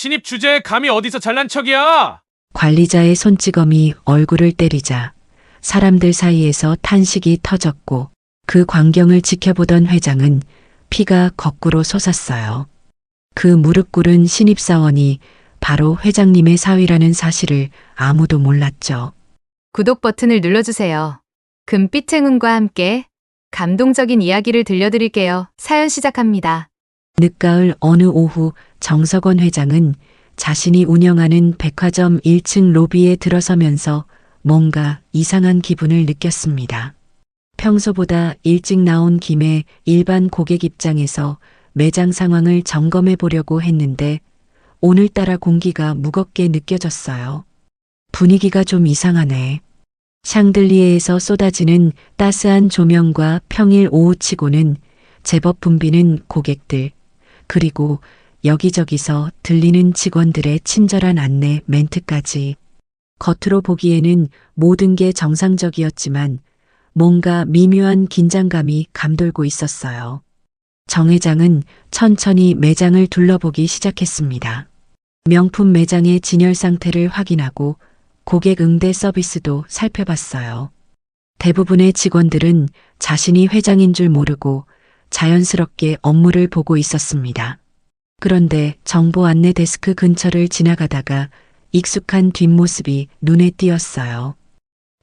신입 주제에 감히 어디서 잘난 척이야? 관리자의 손찌검이 얼굴을 때리자 사람들 사이에서 탄식이 터졌고 그 광경을 지켜보던 회장은 피가 거꾸로 솟았어요. 그 무릎 꿇은 신입사원이 바로 회장님의 사위라는 사실을 아무도 몰랐죠. 구독 버튼을 눌러주세요. 금빛 행운과 함께 감동적인 이야기를 들려드릴게요. 사연 시작합니다. 늦가을 어느 오후 정석원 회장은 자신이 운영하는 백화점 1층 로비에 들어서면서 뭔가 이상한 기분을 느꼈습니다. 평소보다 일찍 나온 김에 일반 고객 입장에서 매장 상황을 점검해 보려고 했는데 오늘따라 공기가 무겁게 느껴졌어요. 분위기가 좀 이상하네. 샹들리에에서 쏟아지는 따스한 조명과 평일 오후치고는 제법 붐비는 고객들, 그리고 여기저기서 들리는 직원들의 친절한 안내 멘트까지. 겉으로 보기에는 모든 게 정상적이었지만 뭔가 미묘한 긴장감이 감돌고 있었어요. 정 회장은 천천히 매장을 둘러보기 시작했습니다. 명품 매장의 진열 상태를 확인하고 고객 응대 서비스도 살펴봤어요. 대부분의 직원들은 자신이 회장인 줄 모르고 자연스럽게 업무를 보고 있었습니다. 그런데 정보 안내 데스크 근처를 지나가다가 익숙한 뒷모습이 눈에 띄었어요.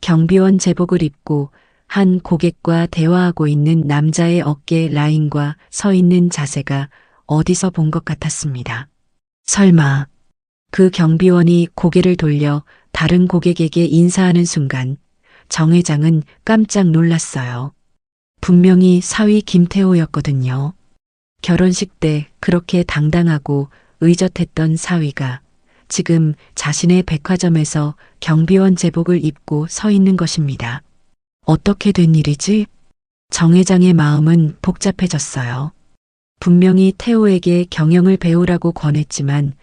경비원 제복을 입고 한 고객과 대화하고 있는 남자의 어깨 라인과 서 있는 자세가 어디서 본 것 같았습니다. 설마 그 경비원이 고개를 돌려 다른 고객에게 인사하는 순간 정 회장은 깜짝 놀랐어요. 분명히 사위 김태호였거든요. 결혼식 때 그렇게 당당하고 의젓했던 사위가 지금 자신의 백화점에서 경비원 제복을 입고 서 있는 것입니다. 어떻게 된 일이지? 정 회장의 마음은 복잡해졌어요. 분명히 태호에게 경영을 배우라고 권했지만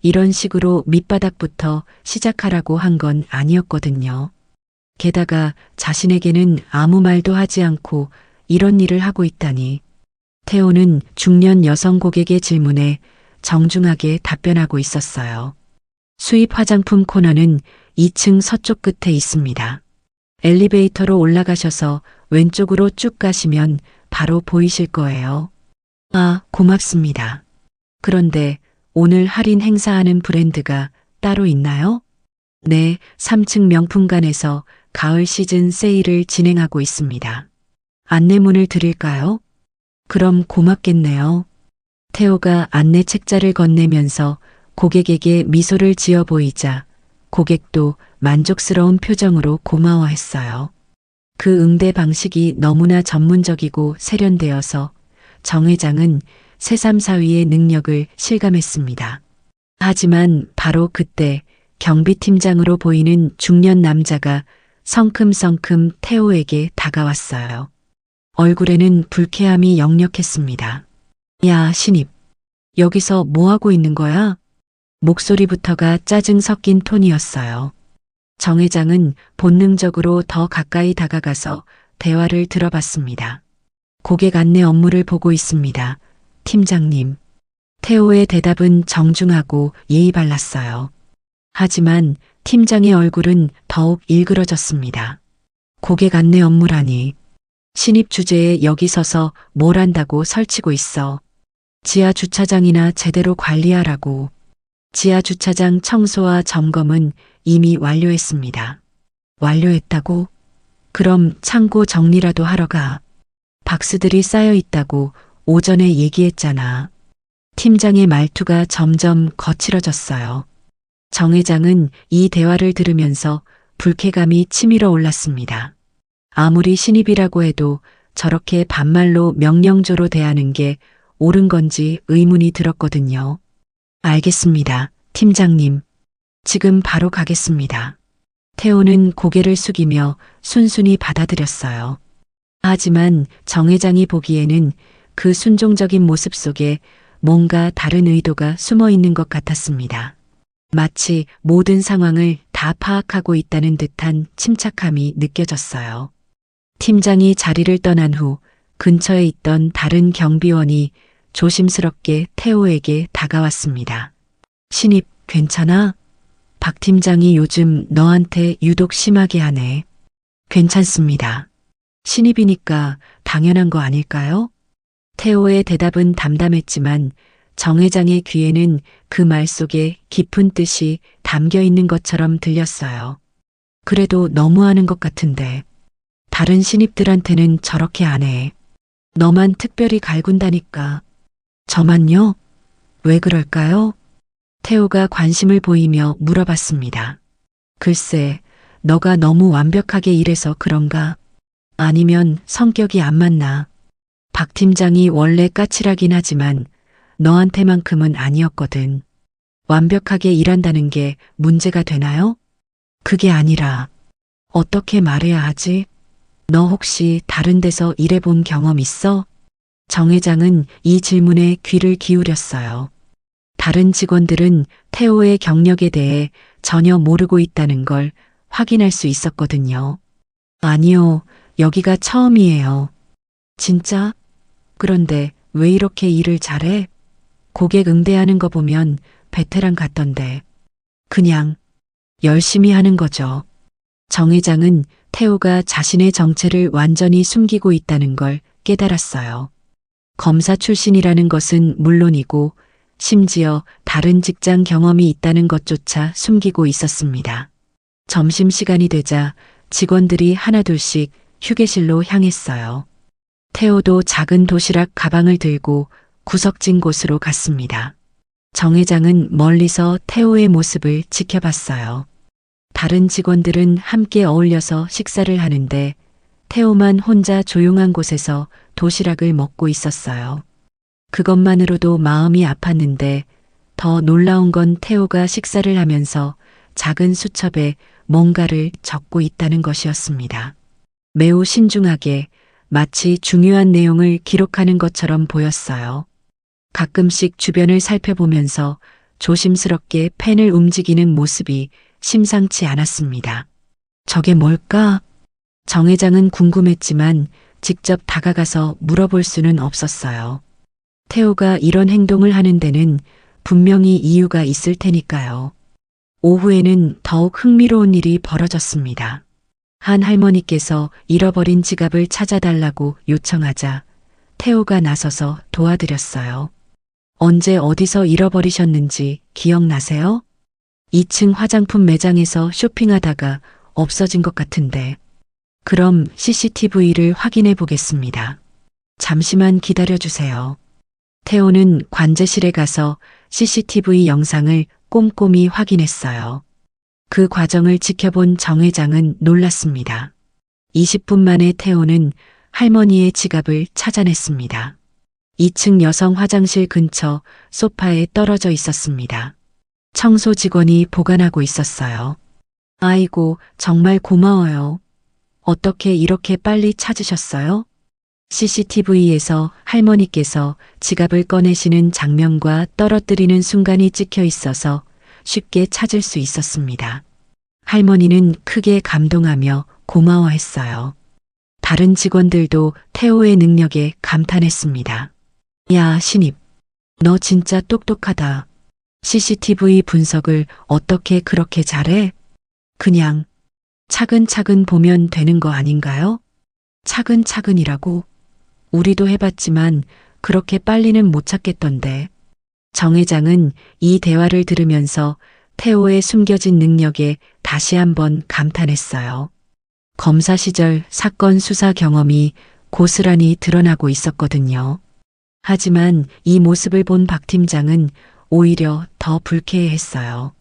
이런 식으로 밑바닥부터 시작하라고 한 건 아니었거든요. 게다가 자신에게는 아무 말도 하지 않고 이런 일을 하고 있다니. 태호는 중년 여성 고객의 질문에 정중하게 답변하고 있었어요. 수입 화장품 코너는 2층 서쪽 끝에 있습니다. 엘리베이터로 올라가셔서 왼쪽으로 쭉 가시면 바로 보이실 거예요. 아, 고맙습니다. 그런데 오늘 할인 행사하는 브랜드가 따로 있나요? 네, 3층 명품관에서 가을 시즌 세일을 진행하고 있습니다. 안내문을 드릴까요? 그럼 고맙겠네요. 태호가 안내 책자를 건네면서 고객에게 미소를 지어 보이자 고객도 만족스러운 표정으로 고마워했어요. 그 응대 방식이 너무나 전문적이고 세련되어서 정 회장은 새삼 사위의 능력을 실감했습니다. 하지만 바로 그때 경비팀장으로 보이는 중년 남자가 성큼성큼 태호에게 다가왔어요. 얼굴에는 불쾌함이 역력했습니다. 야, 신입. 여기서 뭐 하고 있는 거야? 목소리부터가 짜증 섞인 톤이었어요. 정 회장은 본능적으로 더 가까이 다가가서 대화를 들어봤습니다. 고객 안내 업무를 보고 있습니다. 팀장님. 태호의 대답은 정중하고 예의 발랐어요. 하지만 팀장의 얼굴은 더욱 일그러졌습니다. 고객 안내 업무라니. 신입 주제에 여기 서서 뭘 한다고 설치고 있어. 지하 주차장이나 제대로 관리하라고. 지하 주차장 청소와 점검은 이미 완료했습니다. 완료했다고? 그럼 창고 정리라도 하러 가. 박스들이 쌓여 있다고 오전에 얘기했잖아. 팀장의 말투가 점점 거칠어졌어요. 정 회장은 이 대화를 들으면서 불쾌감이 치밀어 올랐습니다. 아무리 신입이라고 해도 저렇게 반말로 명령조로 대하는 게 옳은 건지 의문이 들었거든요. 알겠습니다, 팀장님. 지금 바로 가겠습니다. 태호는 고개를 숙이며 순순히 받아들였어요. 하지만 정 회장이 보기에는 그 순종적인 모습 속에 뭔가 다른 의도가 숨어 있는 것 같았습니다. 마치 모든 상황을 다 파악하고 있다는 듯한 침착함이 느껴졌어요. 팀장이 자리를 떠난 후 근처에 있던 다른 경비원이 조심스럽게 태호에게 다가왔습니다. 신입, 괜찮아? 박 팀장이 요즘 너한테 유독 심하게 하네. 괜찮습니다. 신입이니까 당연한 거 아닐까요? 태호의 대답은 담담했지만 정 회장의 귀에는 그 말 속에 깊은 뜻이 담겨 있는 것처럼 들렸어요. 그래도 너무하는 것 같은데. 다른 신입들한테는 저렇게 안 해. 너만 특별히 갈군다니까. 저만요? 왜 그럴까요? 태호가 관심을 보이며 물어봤습니다. 글쎄, 너가 너무 완벽하게 일해서 그런가? 아니면 성격이 안 맞나? 박 팀장이 원래 까칠하긴 하지만 너한테만큼은 아니었거든. 완벽하게 일한다는 게 문제가 되나요? 그게 아니라 어떻게 말해야 하지? 너 혹시 다른 데서 일해본 경험 있어? 정 회장은 이 질문에 귀를 기울였어요. 다른 직원들은 태호의 경력에 대해 전혀 모르고 있다는 걸 확인할 수 있었거든요. 아니요, 여기가 처음이에요. 진짜? 그런데 왜 이렇게 일을 잘해? 고객 응대하는 거 보면 베테랑 같던데. 그냥 열심히 하는 거죠. 정 회장은 태호가 자신의 정체를 완전히 숨기고 있다는 걸 깨달았어요. 검사 출신이라는 것은 물론이고 심지어 다른 직장 경험이 있다는 것조차 숨기고 있었습니다. 점심시간이 되자 직원들이 하나둘씩 휴게실로 향했어요. 태호도 작은 도시락 가방을 들고 구석진 곳으로 갔습니다. 정 회장은 멀리서 태호의 모습을 지켜봤어요. 다른 직원들은 함께 어울려서 식사를 하는데 태호만 혼자 조용한 곳에서 도시락을 먹고 있었어요. 그것만으로도 마음이 아팠는데 더 놀라운 건 태호가 식사를 하면서 작은 수첩에 뭔가를 적고 있다는 것이었습니다. 매우 신중하게 마치 중요한 내용을 기록하는 것처럼 보였어요. 가끔씩 주변을 살펴보면서 조심스럽게 펜을 움직이는 모습이 심상치 않았습니다. 저게 뭘까? 정 회장은 궁금했지만 직접 다가가서 물어볼 수는 없었어요. 태호가 이런 행동을 하는 데는 분명히 이유가 있을 테니까요. 오후에는 더욱 흥미로운 일이 벌어졌습니다. 한 할머니께서 잃어버린 지갑을 찾아달라고 요청하자 태호가 나서서 도와드렸어요. 언제 어디서 잃어버리셨는지 기억나세요? 2층 화장품 매장에서 쇼핑하다가 없어진 것 같은데. 그럼 CCTV를 확인해 보겠습니다. 잠시만 기다려 주세요. 태호는 관제실에 가서 CCTV 영상을 꼼꼼히 확인했어요. 그 과정을 지켜본 정 회장은 놀랐습니다. 20분 만에 태호는 할머니의 지갑을 찾아냈습니다. 2층 여성 화장실 근처 소파에 떨어져 있었습니다. 청소 직원이 보관하고 있었어요. 아이고, 정말 고마워요. 어떻게 이렇게 빨리 찾으셨어요? CCTV에서 할머니께서 지갑을 꺼내시는 장면과 떨어뜨리는 순간이 찍혀 있어서 쉽게 찾을 수 있었습니다. 할머니는 크게 감동하며 고마워했어요. 다른 직원들도 태호의 능력에 감탄했습니다. 야, 신입. 너 진짜 똑똑하다. CCTV 분석을 어떻게 그렇게 잘해? 그냥 차근차근 보면 되는 거 아닌가요? 차근차근이라고? 우리도 해봤지만 그렇게 빨리는 못 찾겠던데. 정 회장은 이 대화를 들으면서 태호의 숨겨진 능력에 다시 한번 감탄했어요. 검사 시절 사건 수사 경험이 고스란히 드러나고 있었거든요. 하지만 이 모습을 본 박 팀장은 오히려 더 불쾌해했어요.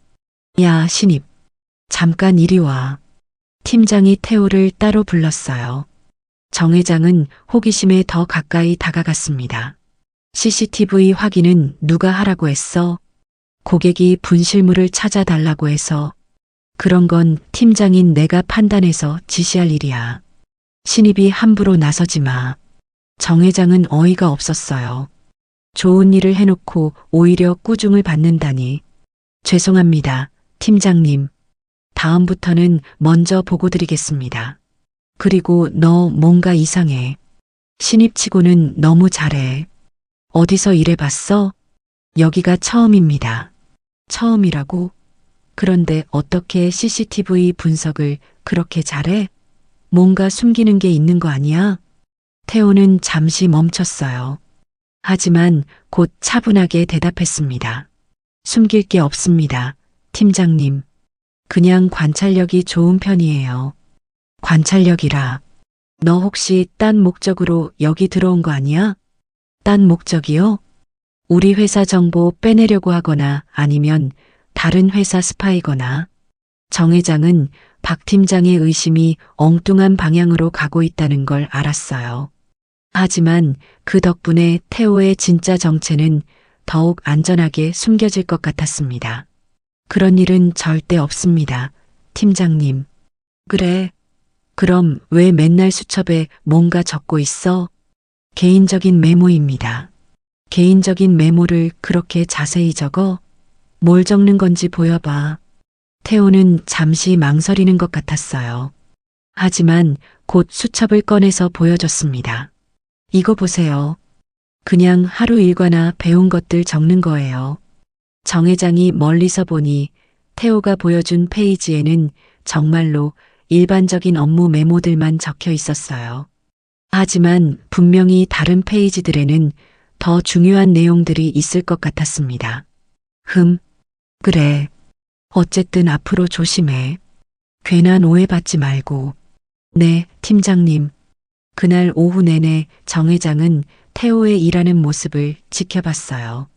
야, 신입. 잠깐 이리 와. 팀장이 태호를 따로 불렀어요. 정 회장은 호기심에 더 가까이 다가갔습니다. CCTV 확인은 누가 하라고 했어? 고객이 분실물을 찾아달라고 해서. 그런 건 팀장인 내가 판단해서 지시할 일이야. 신입이 함부로 나서지 마. 정 회장은 어이가 없었어요. 좋은 일을 해놓고 오히려 꾸중을 받는다니. 죄송합니다, 팀장님. 다음부터는 먼저 보고 드리겠습니다. 그리고 너 뭔가 이상해. 신입치고는 너무 잘해. 어디서 일해봤어? 여기가 처음입니다. 처음이라고? 그런데 어떻게 CCTV 분석을 그렇게 잘해? 뭔가 숨기는 게 있는 거 아니야? 태호는 잠시 멈췄어요. 하지만 곧 차분하게 대답했습니다. 숨길 게 없습니다. 팀장님. 그냥 관찰력이 좋은 편이에요. 관찰력이라. 너 혹시 딴 목적으로 여기 들어온 거 아니야? 딴 목적이요? 우리 회사 정보 빼내려고 하거나 아니면 다른 회사 스파이거나. 정 회장은 박 팀장의 의심이 엉뚱한 방향으로 가고 있다는 걸 알았어요. 하지만 그 덕분에 태호의 진짜 정체는 더욱 안전하게 숨겨질 것 같았습니다. 그런 일은 절대 없습니다. 팀장님. 그래. 그럼 왜 맨날 수첩에 뭔가 적고 있어? 개인적인 메모입니다. 개인적인 메모를 그렇게 자세히 적어? 뭘 적는 건지 보여봐. 태호는 잠시 망설이는 것 같았어요. 하지만 곧 수첩을 꺼내서 보여줬습니다. 이거 보세요. 그냥 하루 일과나 배운 것들 적는 거예요. 정 회장이 멀리서 보니 태호가 보여준 페이지에는 정말로 일반적인 업무 메모들만 적혀 있었어요. 하지만 분명히 다른 페이지들에는 더 중요한 내용들이 있을 것 같았습니다. 그래. 어쨌든 앞으로 조심해. 괜한 오해받지 말고. 네, 팀장님. 그날 오후 내내 정 회장은 태호의 일하는 모습을 지켜봤어요.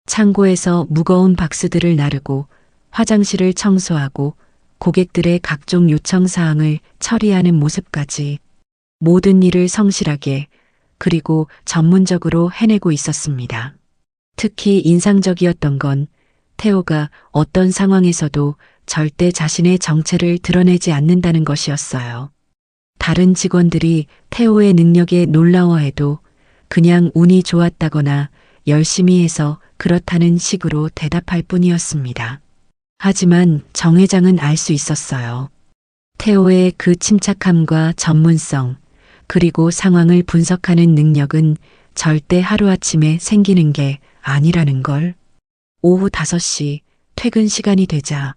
창고에서 무거운 박스들을 나르고 화장실을 청소하고 고객들의 각종 요청 사항을 처리하는 모습까지 모든 일을 성실하게 그리고 전문적으로 해내고 있었습니다. 특히 인상적이었던 건 태호가 어떤 상황에서도 절대 자신의 정체를 드러내지 않는다는 것이었어요. 다른 직원들이 태호의 능력에 놀라워해도 그냥 운이 좋았다거나 열심히 해서 그렇다는 식으로 대답할 뿐이었습니다. 하지만 정 회장은 알 수 있었어요. 태호의 그 침착함과 전문성, 그리고 상황을 분석하는 능력은 절대 하루아침에 생기는 게 아니라는 걸. 오후 5시 퇴근 시간이 되자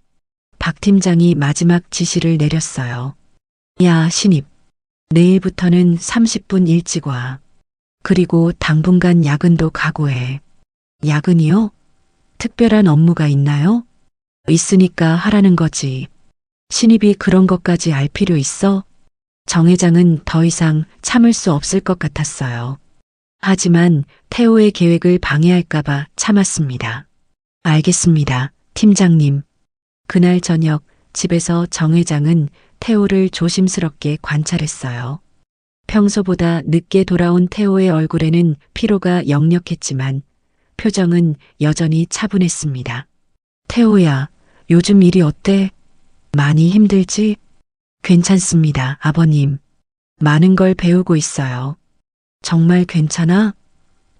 박 팀장이 마지막 지시를 내렸어요. 야, 신입. 내일부터는 30분 일찍 와. 그리고 당분간 야근도 각오해. 야근이요? 특별한 업무가 있나요? 있으니까 하라는 거지. 신입이 그런 것까지 알 필요 있어? 정 회장은 더 이상 참을 수 없을 것 같았어요. 하지만 태호의 계획을 방해할까봐 참았습니다. 알겠습니다, 팀장님. 그날 저녁 집에서 정 회장은 태호를 조심스럽게 관찰했어요. 평소보다 늦게 돌아온 태호의 얼굴에는 피로가 역력했지만 표정은 여전히 차분했습니다. 태호야, 요즘 일이 어때? 많이 힘들지? 괜찮습니다, 아버님. 많은 걸 배우고 있어요. 정말 괜찮아?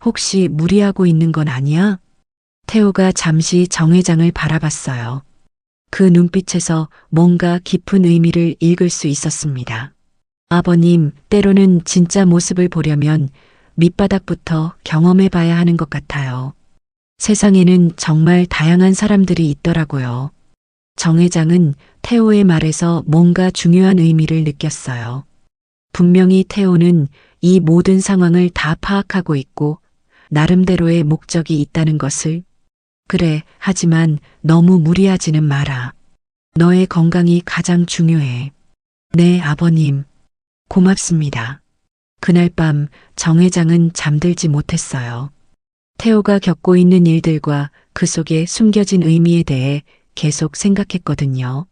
혹시 무리하고 있는 건 아니야? 태호가 잠시 정 회장을 바라봤어요. 그 눈빛에서 뭔가 깊은 의미를 읽을 수 있었습니다. 아버님, 때로는 진짜 모습을 보려면 밑바닥부터 경험해 봐야 하는 것 같아요. 세상에는 정말 다양한 사람들이 있더라고요. 정 회장은 태호의 말에서 뭔가 중요한 의미를 느꼈어요. 분명히 태호는 이 모든 상황을 다 파악하고 있고 나름대로의 목적이 있다는 것을. 그래, 하지만 너무 무리하지는 마라. 너의 건강이 가장 중요해. 네, 아버님. 고맙습니다. 그날 밤 정 회장은 잠들지 못했어요. 태호가 겪고 있는 일들과 그 속에 숨겨진 의미에 대해 계속 생각했거든요.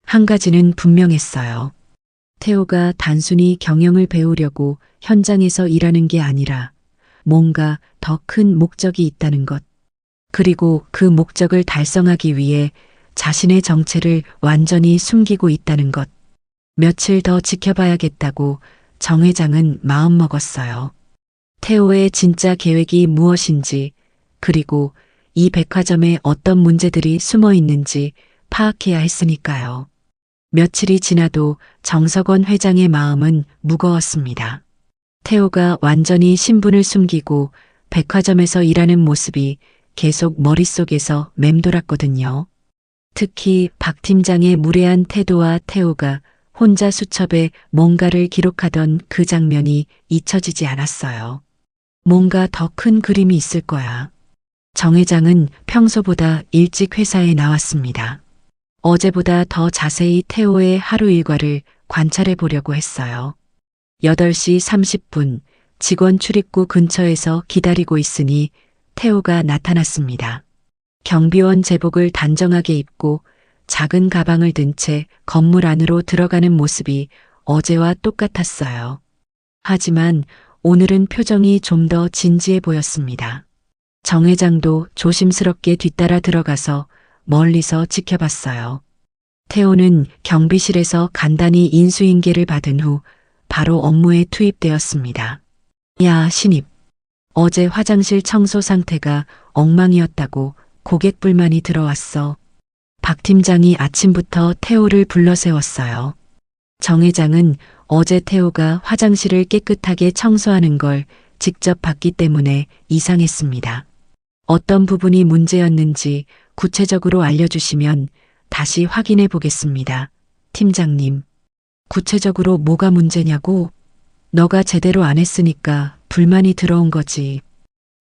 한 가지는 분명했어요. 태호가 단순히 경영을 배우려고 현장에서 일하는 게 아니라 뭔가 더 큰 목적이 있다는 것. 그리고 그 목적을 달성하기 위해 자신의 정체를 완전히 숨기고 있다는 것. 며칠 더 지켜봐야겠다고 정 회장은 마음먹었어요. 태호의 진짜 계획이 무엇인지, 그리고 이 백화점에 어떤 문제들이 숨어 있는지 파악해야 했으니까요. 며칠이 지나도 정석원 회장의 마음은 무거웠습니다. 태호가 완전히 신분을 숨기고 백화점에서 일하는 모습이 계속 머릿속에서 맴돌았거든요. 특히 박 팀장의 무례한 태도와 태호가 혼자 수첩에 뭔가를 기록하던 그 장면이 잊혀지지 않았어요. 뭔가 더 큰 그림이 있을 거야. 정 회장은 평소보다 일찍 회사에 나왔습니다. 어제보다 더 자세히 태호의 하루 일과를 관찰해 보려고 했어요. 8시 30분 직원 출입구 근처에서 기다리고 있으니 태호가 나타났습니다. 경비원 제복을 단정하게 입고 작은 가방을 든 채 건물 안으로 들어가는 모습이 어제와 똑같았어요. 하지만 오늘은 표정이 좀 더 진지해 보였습니다. 정 회장도 조심스럽게 뒤따라 들어가서 멀리서 지켜봤어요. 태호는 경비실에서 간단히 인수인계를 받은 후 바로 업무에 투입되었습니다. 야, 신입. 어제 화장실 청소 상태가 엉망이었다고 고객 불만이 들어왔어. 박 팀장이 아침부터 태호를 불러 세웠어요. 정 회장은 어제 태호가 화장실을 깨끗하게 청소하는 걸 직접 봤기 때문에 이상했습니다. 어떤 부분이 문제였는지 구체적으로 알려주시면 다시 확인해 보겠습니다. 팀장님. 구체적으로 뭐가 문제냐고? 너가 제대로 안 했으니까 불만이 들어온 거지.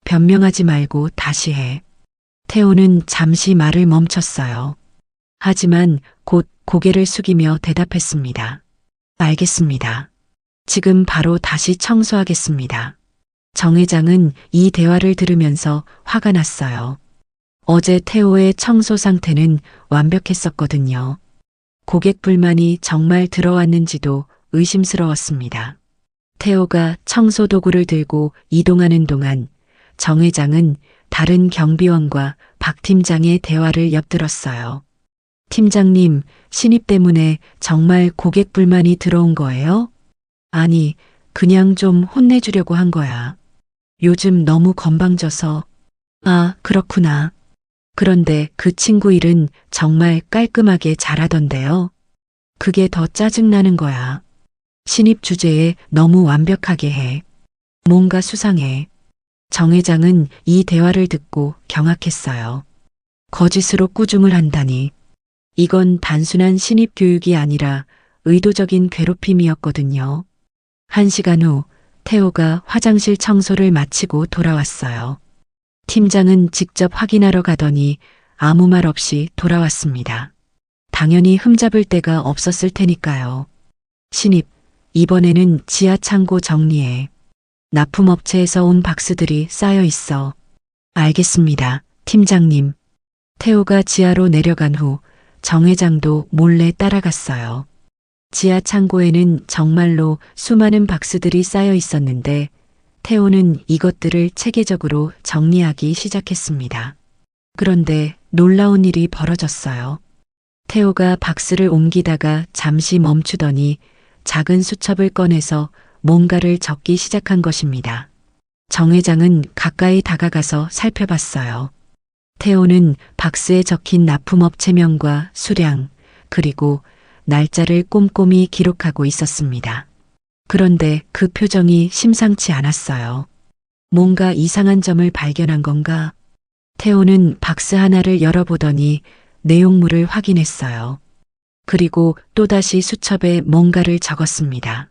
변명하지 말고 다시 해. 태호는 잠시 말을 멈췄어요. 하지만 곧 고개를 숙이며 대답했습니다. 알겠습니다. 지금 바로 다시 청소하겠습니다. 정 회장은 이 대화를 들으면서 화가 났어요. 어제 태호의 청소 상태는 완벽했었거든요. 고객 불만이 정말 들어왔는지도 의심스러웠습니다. 태호가 청소 도구를 들고 이동하는 동안 정 회장은 다른 경비원과 박 팀장의 대화를 엿들었어요. 팀장님, 신입 때문에 정말 고객 불만이 들어온 거예요? 아니, 그냥 좀 혼내주려고 한 거야. 요즘 너무 건방져서. 아, 그렇구나. 그런데 그 친구 일은 정말 깔끔하게 잘하던데요. 그게 더 짜증나는 거야. 신입 주제에 너무 완벽하게 해. 뭔가 수상해. 정 회장은 이 대화를 듣고 경악했어요. 거짓으로 꾸중을 한다니. 이건 단순한 신입 교육이 아니라 의도적인 괴롭힘이었거든요. 1시간 후 태호가 화장실 청소를 마치고 돌아왔어요. 팀장은 직접 확인하러 가더니 아무 말 없이 돌아왔습니다. 당연히 흠잡을 데가 없었을 테니까요. 신입, 이번에는 지하 창고 정리해. 납품업체에서 온 박스들이 쌓여 있어. 알겠습니다, 팀장님. 태호가 지하로 내려간 후 정 회장도 몰래 따라갔어요. 지하 창고에는 정말로 수많은 박스들이 쌓여 있었는데 태호는 이것들을 체계적으로 정리하기 시작했습니다. 그런데 놀라운 일이 벌어졌어요. 태호가 박스를 옮기다가 잠시 멈추더니 작은 수첩을 꺼내서 뭔가를 적기 시작한 것입니다. 정 회장은 가까이 다가가서 살펴봤어요. 태호는 박스에 적힌 납품업체명과 수량, 그리고 날짜를 꼼꼼히 기록하고 있었습니다. 그런데 그 표정이 심상치 않았어요. 뭔가 이상한 점을 발견한 건가? 태호는 박스 하나를 열어보더니 내용물을 확인했어요. 그리고 또다시 수첩에 뭔가를 적었습니다.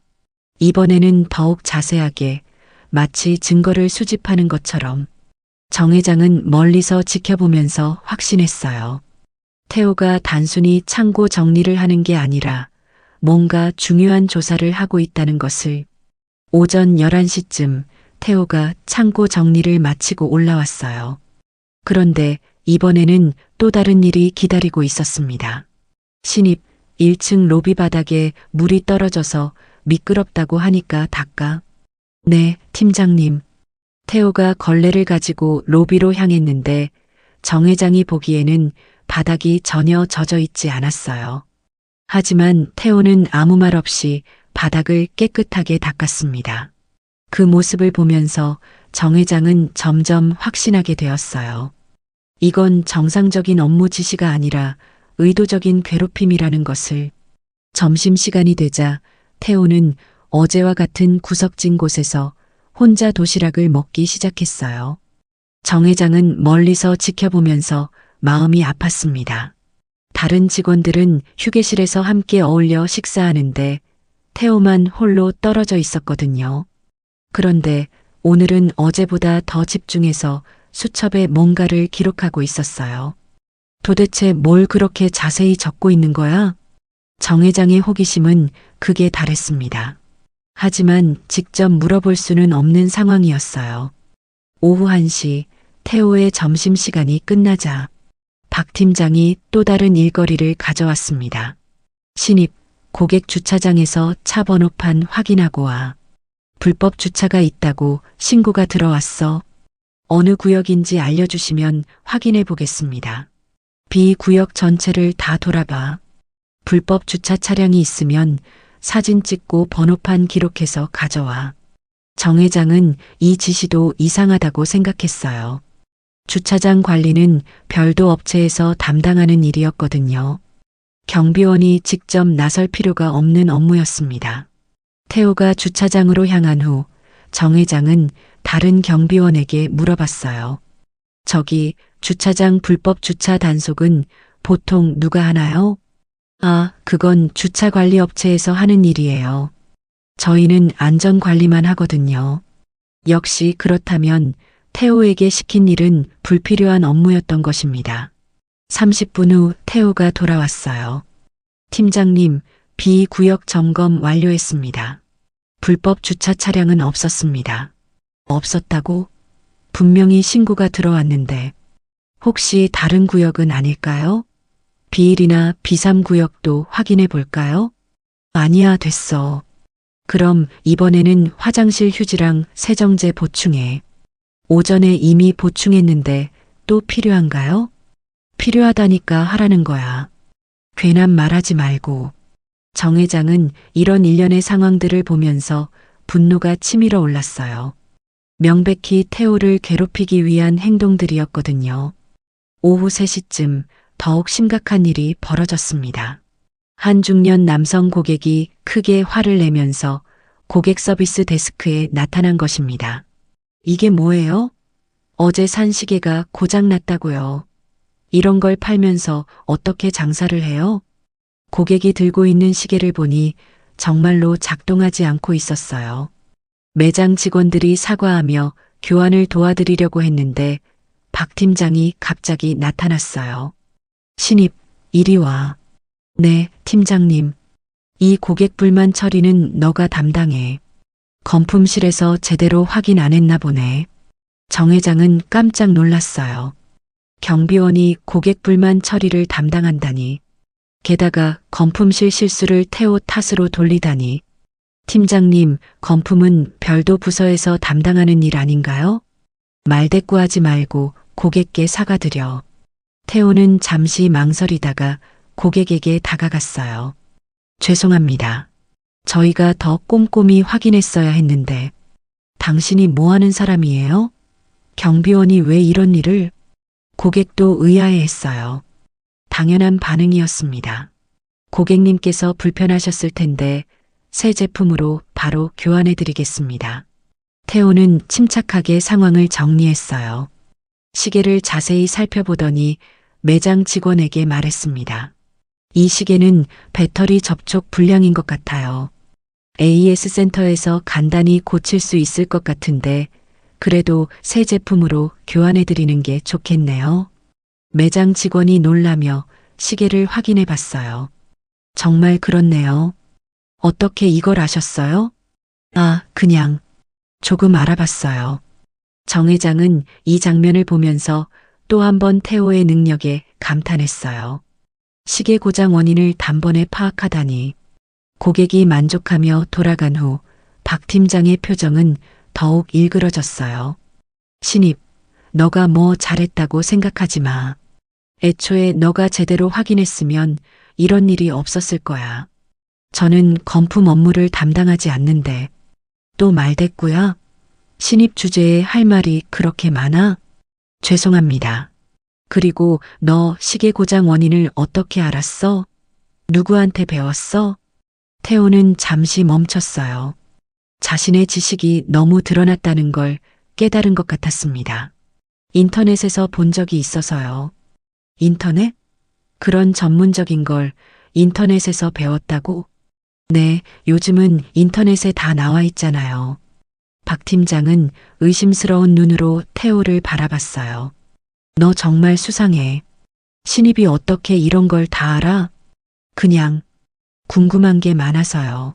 이번에는 더욱 자세하게 마치 증거를 수집하는 것처럼. 정 회장은 멀리서 지켜보면서 확신했어요. 태호가 단순히 창고 정리를 하는 게 아니라 뭔가 중요한 조사를 하고 있다는 것을. 오전 11시쯤 태호가 창고 정리를 마치고 올라왔어요. 그런데 이번에는 또 다른 일이 기다리고 있었습니다. 신입, 1층 로비 바닥에 물이 떨어져서 미끄럽다고 하니까 닦아. 네, 팀장님. 태호가 걸레를 가지고 로비로 향했는데 정 회장이 보기에는 바닥이 전혀 젖어 있지 않았어요. 하지만 태호는 아무 말 없이 바닥을 깨끗하게 닦았습니다. 그 모습을 보면서 정 회장은 점점 확신하게 되었어요. 이건 정상적인 업무 지시가 아니라 의도적인 괴롭힘이라는 것을. 점심시간이 되자 태호는 어제와 같은 구석진 곳에서 혼자 도시락을 먹기 시작했어요. 정 회장은 멀리서 지켜보면서 마음이 아팠습니다. 다른 직원들은 휴게실에서 함께 어울려 식사하는데 태호만 홀로 떨어져 있었거든요. 그런데 오늘은 어제보다 더 집중해서 수첩에 뭔가를 기록하고 있었어요. 도대체 뭘 그렇게 자세히 적고 있는 거야? 정 회장의 호기심은 극에 달했습니다. 하지만 직접 물어볼 수는 없는 상황이었어요. 오후 1시 태호의 점심시간이 끝나자 박 팀장이 또 다른 일거리를 가져왔습니다. 신입, 고객 주차장에서 차 번호판 확인하고 와. 불법 주차가 있다고 신고가 들어왔어. 어느 구역인지 알려주시면 확인해 보겠습니다. B 구역 전체를 다 돌아봐. 불법 주차 차량이 있으면 사진 찍고 번호판 기록해서 가져와. 정 회장은 이 지시도 이상하다고 생각했어요. 주차장 관리는 별도 업체에서 담당하는 일이었거든요. 경비원이 직접 나설 필요가 없는 업무였습니다. 태호가 주차장으로 향한 후 정 회장은 다른 경비원에게 물어봤어요. 저기 주차장 불법 주차 단속은 보통 누가 하나요? 아, 그건 주차관리업체에서 하는 일이에요. 저희는 안전관리만 하거든요. 역시 그렇다면 태호에게 시킨 일은 불필요한 업무였던 것입니다. 30분 후 태호가 돌아왔어요. 팀장님, B 구역 점검 완료했습니다. 불법 주차 차량은 없었습니다. 없었다고? 분명히 신고가 들어왔는데 혹시 다른 구역은 아닐까요? B1이나 B3 구역도 확인해 볼까요? 아니야, 됐어. 그럼 이번에는 화장실 휴지랑 세정제 보충해. 오전에 이미 보충했는데 또 필요한가요? 필요하다니까 하라는 거야. 괜한 말하지 말고. 정 회장은 이런 일련의 상황들을 보면서 분노가 치밀어 올랐어요. 명백히 태호를 괴롭히기 위한 행동들이었거든요. 오후 3시쯤 더욱 심각한 일이 벌어졌습니다. 한 중년 남성 고객이 크게 화를 내면서 고객 서비스 데스크에 나타난 것입니다. 이게 뭐예요? 어제 산 시계가 고장 났다고요. 이런 걸 팔면서 어떻게 장사를 해요? 고객이 들고 있는 시계를 보니 정말로 작동하지 않고 있었어요. 매장 직원들이 사과하며 교환을 도와드리려고 했는데 박 팀장이 갑자기 나타났어요. 신입, 이리 와. 네, 팀장님. 이 고객 불만 처리는 너가 담당해. 건품실에서 제대로 확인 안 했나 보네. 정 회장은 깜짝 놀랐어요. 경비원이 고객 불만 처리를 담당한다니. 게다가 건품실 실수를 태호 탓으로 돌리다니. 팀장님, 건품은 별도 부서에서 담당하는 일 아닌가요? 말대꾸하지 말고 고객께 사과드려. 태호는 잠시 망설이다가 고객에게 다가갔어요. 죄송합니다. 저희가 더 꼼꼼히 확인했어야 했는데 당신이 뭐 하는 사람이에요? 경비원이 왜 이런 일을? 고객도 의아해했어요. 당연한 반응이었습니다. 고객님께서 불편하셨을 텐데 새 제품으로 바로 교환해드리겠습니다. 태호는 침착하게 상황을 정리했어요. 시계를 자세히 살펴보더니 매장 직원에게 말했습니다. 이 시계는 배터리 접촉 불량인 것 같아요. AS 센터에서 간단히 고칠 수 있을 것 같은데 그래도 새 제품으로 교환해드리는 게 좋겠네요. 매장 직원이 놀라며 시계를 확인해 봤어요. 정말 그렇네요. 어떻게 이걸 아셨어요? 아, 그냥 조금 알아봤어요. 정 회장은 이 장면을 보면서 또 한 번 태호의 능력에 감탄했어요. 시계 고장 원인을 단번에 파악하다니. 고객이 만족하며 돌아간 후 박 팀장의 표정은 더욱 일그러졌어요. 신입, 너가 뭐 잘했다고 생각하지 마. 애초에 너가 제대로 확인했으면 이런 일이 없었을 거야. 저는 건품 업무를 담당하지 않는데 또 말대꾸야? 신입 주제에 할 말이 그렇게 많아? 죄송합니다. 그리고 너 시계 고장 원인을 어떻게 알았어? 누구한테 배웠어? 태호는 잠시 멈췄어요. 자신의 지식이 너무 드러났다는 걸 깨달은 것 같았습니다. 인터넷에서 본 적이 있어서요. 인터넷? 그런 전문적인 걸 인터넷에서 배웠다고? 네, 요즘은 인터넷에 다 나와 있잖아요. 박 팀장은 의심스러운 눈으로 태호를 바라봤어요. 너 정말 수상해. 신입이 어떻게 이런 걸 다 알아? 그냥 궁금한 게 많아서요.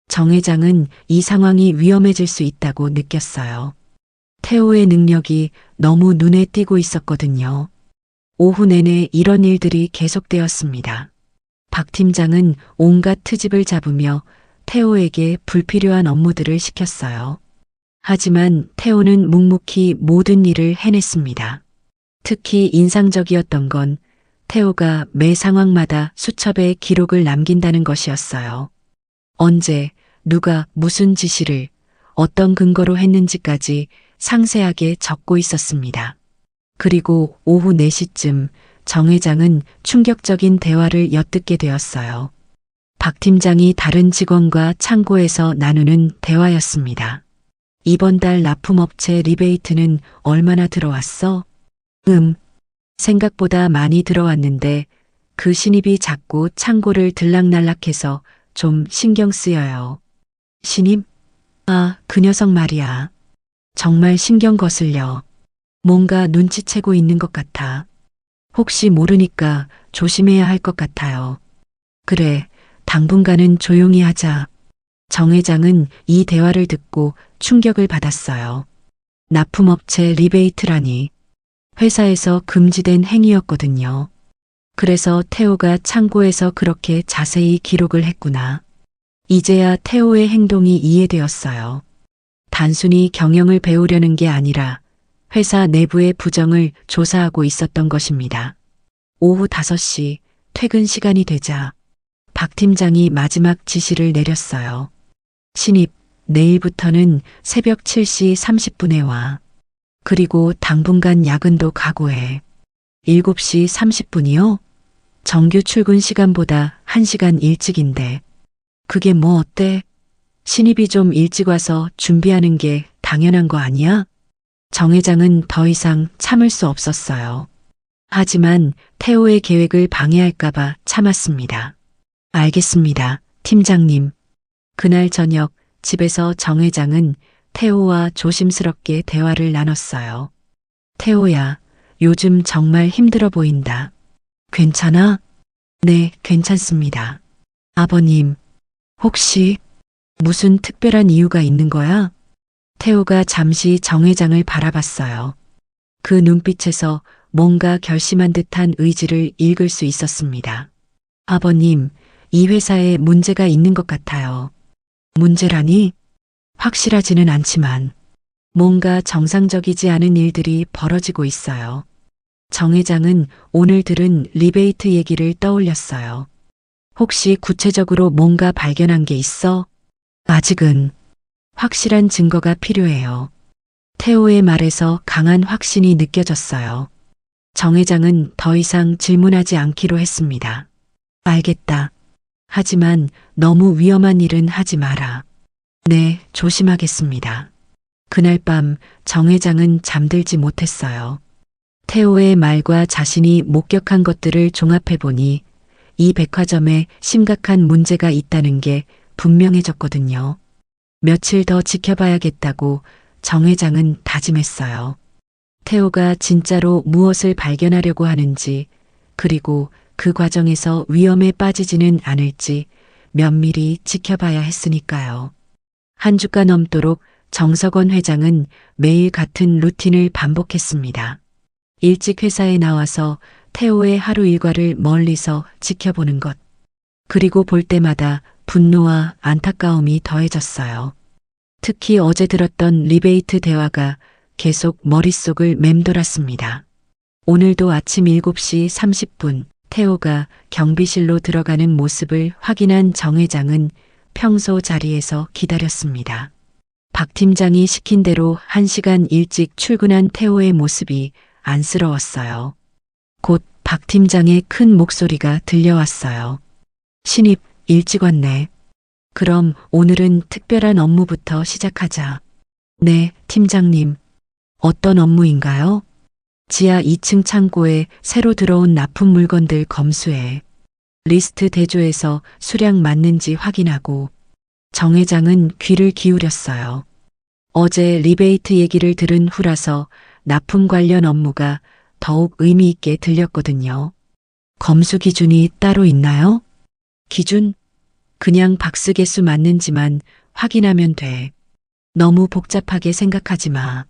정 회장은 이 상황이 위험해질 수 있다고 느꼈어요. 태호의 능력이 너무 눈에 띄고 있었거든요. 오후 내내 이런 일들이 계속되었습니다. 박 팀장은 온갖 트집을 잡으며 태호에게 불필요한 업무들을 시켰어요. 하지만 태호는 묵묵히 모든 일을 해냈습니다. 특히 인상적이었던 건 태호가 매 상황마다 수첩에 기록을 남긴다는 것이었어요. 언제, 누가 무슨 지시를 어떤 근거로 했는지까지 상세하게 적고 있었습니다. 그리고 오후 4시쯤 정 회장은 충격적인 대화를 엿듣게 되었어요. 박 팀장이 다른 직원과 창고에서 나누는 대화였습니다. 이번 달 납품업체 리베이트는 얼마나 들어왔어? 생각보다 많이 들어왔는데 그 신입이 자꾸 창고를 들락날락해서 좀 신경 쓰여요. 신입? 아, 그 녀석 말이야. 정말 신경 거슬려. 뭔가 눈치채고 있는 것 같아. 혹시 모르니까 조심해야 할 것 같아요. 그래, 당분간은 조용히 하자. 정 회장은 이 대화를 듣고 충격을 받았어요. 납품업체 리베이트라니. 회사에서 금지된 행위였거든요. 그래서 태호가 창고에서 그렇게 자세히 기록을 했구나. 이제야 태호의 행동이 이해되었어요. 단순히 경영을 배우려는 게 아니라 회사 내부의 부정을 조사하고 있었던 것입니다. 오후 5시 퇴근 시간이 되자 박 팀장이 마지막 지시를 내렸어요. 신입, 내일부터는 새벽 7시 30분에 와. 그리고 당분간 야근도 각오해. 7시 30분이요? 정규 출근 시간보다 1시간 일찍인데. 그게 뭐 어때? 신입이 좀 일찍 와서 준비하는 게 당연한 거 아니야? 정 회장은 더 이상 참을 수 없었어요. 하지만 태호의 계획을 방해할까봐 참았습니다. 알겠습니다, 팀장님. 그날 저녁 집에서 정 회장은 태호와 조심스럽게 대화를 나눴어요. 태호야, 요즘 정말 힘들어 보인다. 괜찮아? 네, 괜찮습니다. 아버님, 혹시 무슨 특별한 이유가 있는 거야? 태호가 잠시 정 회장을 바라봤어요. 그 눈빛에서 뭔가 결심한 듯한 의지를 읽을 수 있었습니다. 아버님, 이 회사에 문제가 있는 것 같아요. 문제라니? 확실하지는 않지만 뭔가 정상적이지 않은 일들이 벌어지고 있어요. 정 회장은 오늘 들은 리베이트 얘기를 떠올렸어요. 혹시 구체적으로 뭔가 발견한 게 있어? 아직은 확실한 증거가 필요해요. 태호의 말에서 강한 확신이 느껴졌어요. 정 회장은 더 이상 질문하지 않기로 했습니다. 알겠다. 하지만 너무 위험한 일은 하지 마라. 네, 조심하겠습니다. 그날 밤 정 회장은 잠들지 못했어요. 태호의 말과 자신이 목격한 것들을 종합해보니 이 백화점에 심각한 문제가 있다는 게 분명해졌거든요. 며칠 더 지켜봐야겠다고 정 회장은 다짐했어요. 태호가 진짜로 무엇을 발견하려고 하는지, 그리고 그 과정에서 위험에 빠지지는 않을지 면밀히 지켜봐야 했으니까요. 한 주가 넘도록 정석원 회장은 매일 같은 루틴을 반복했습니다. 일찍 회사에 나와서 태호의 하루 일과를 멀리서 지켜보는 것. 그리고 볼 때마다 분노와 안타까움이 더해졌어요. 특히 어제 들었던 리베이트 대화가 계속 머릿속을 맴돌았습니다. 오늘도 아침 7시 30분 태호가 경비실로 들어가는 모습을 확인한 정 회장은 평소 자리에서 기다렸습니다. 박 팀장이 시킨 대로 1시간 일찍 출근한 태호의 모습이 안쓰러웠어요. 곧 박 팀장의 큰 목소리가 들려왔어요. 신입, 일찍 왔네. 그럼 오늘은 특별한 업무부터 시작하자. 네, 팀장님. 어떤 업무인가요? 지하 2층 창고에 새로 들어온 납품 물건들 검수해 리스트 대조해서 수량 맞는지 확인하고 정 회장은 귀를 기울였어요. 어제 리베이트 얘기를 들은 후라서 납품 관련 업무가 더욱 의미 있게 들렸거든요. 검수 기준이 따로 있나요? 기준? 그냥 박스 개수 맞는지만 확인하면 돼. 너무 복잡하게 생각하지 마.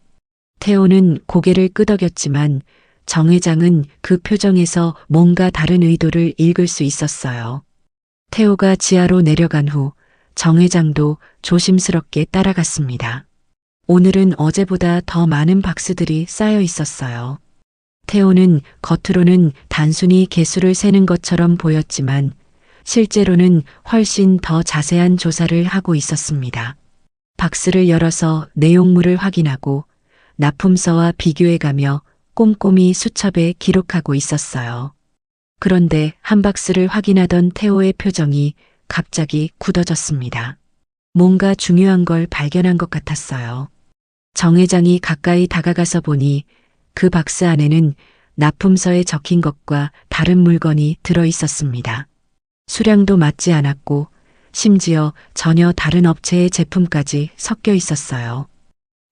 태호는 고개를 끄덕였지만 정 회장은 그 표정에서 뭔가 다른 의도를 읽을 수 있었어요. 태호가 지하로 내려간 후 정 회장도 조심스럽게 따라갔습니다. 오늘은 어제보다 더 많은 박스들이 쌓여 있었어요. 태호는 겉으로는 단순히 개수를 세는 것처럼 보였지만 실제로는 훨씬 더 자세한 조사를 하고 있었습니다. 박스를 열어서 내용물을 확인하고 납품서와 비교해가며 꼼꼼히 수첩에 기록하고 있었어요. 그런데 한 박스를 확인하던 태호의 표정이 갑자기 굳어졌습니다. 뭔가 중요한 걸 발견한 것 같았어요. 정 회장이 가까이 다가가서 보니 그 박스 안에는 납품서에 적힌 것과 다른 물건이 들어 있었습니다. 수량도 맞지 않았고 심지어 전혀 다른 업체의 제품까지 섞여 있었어요.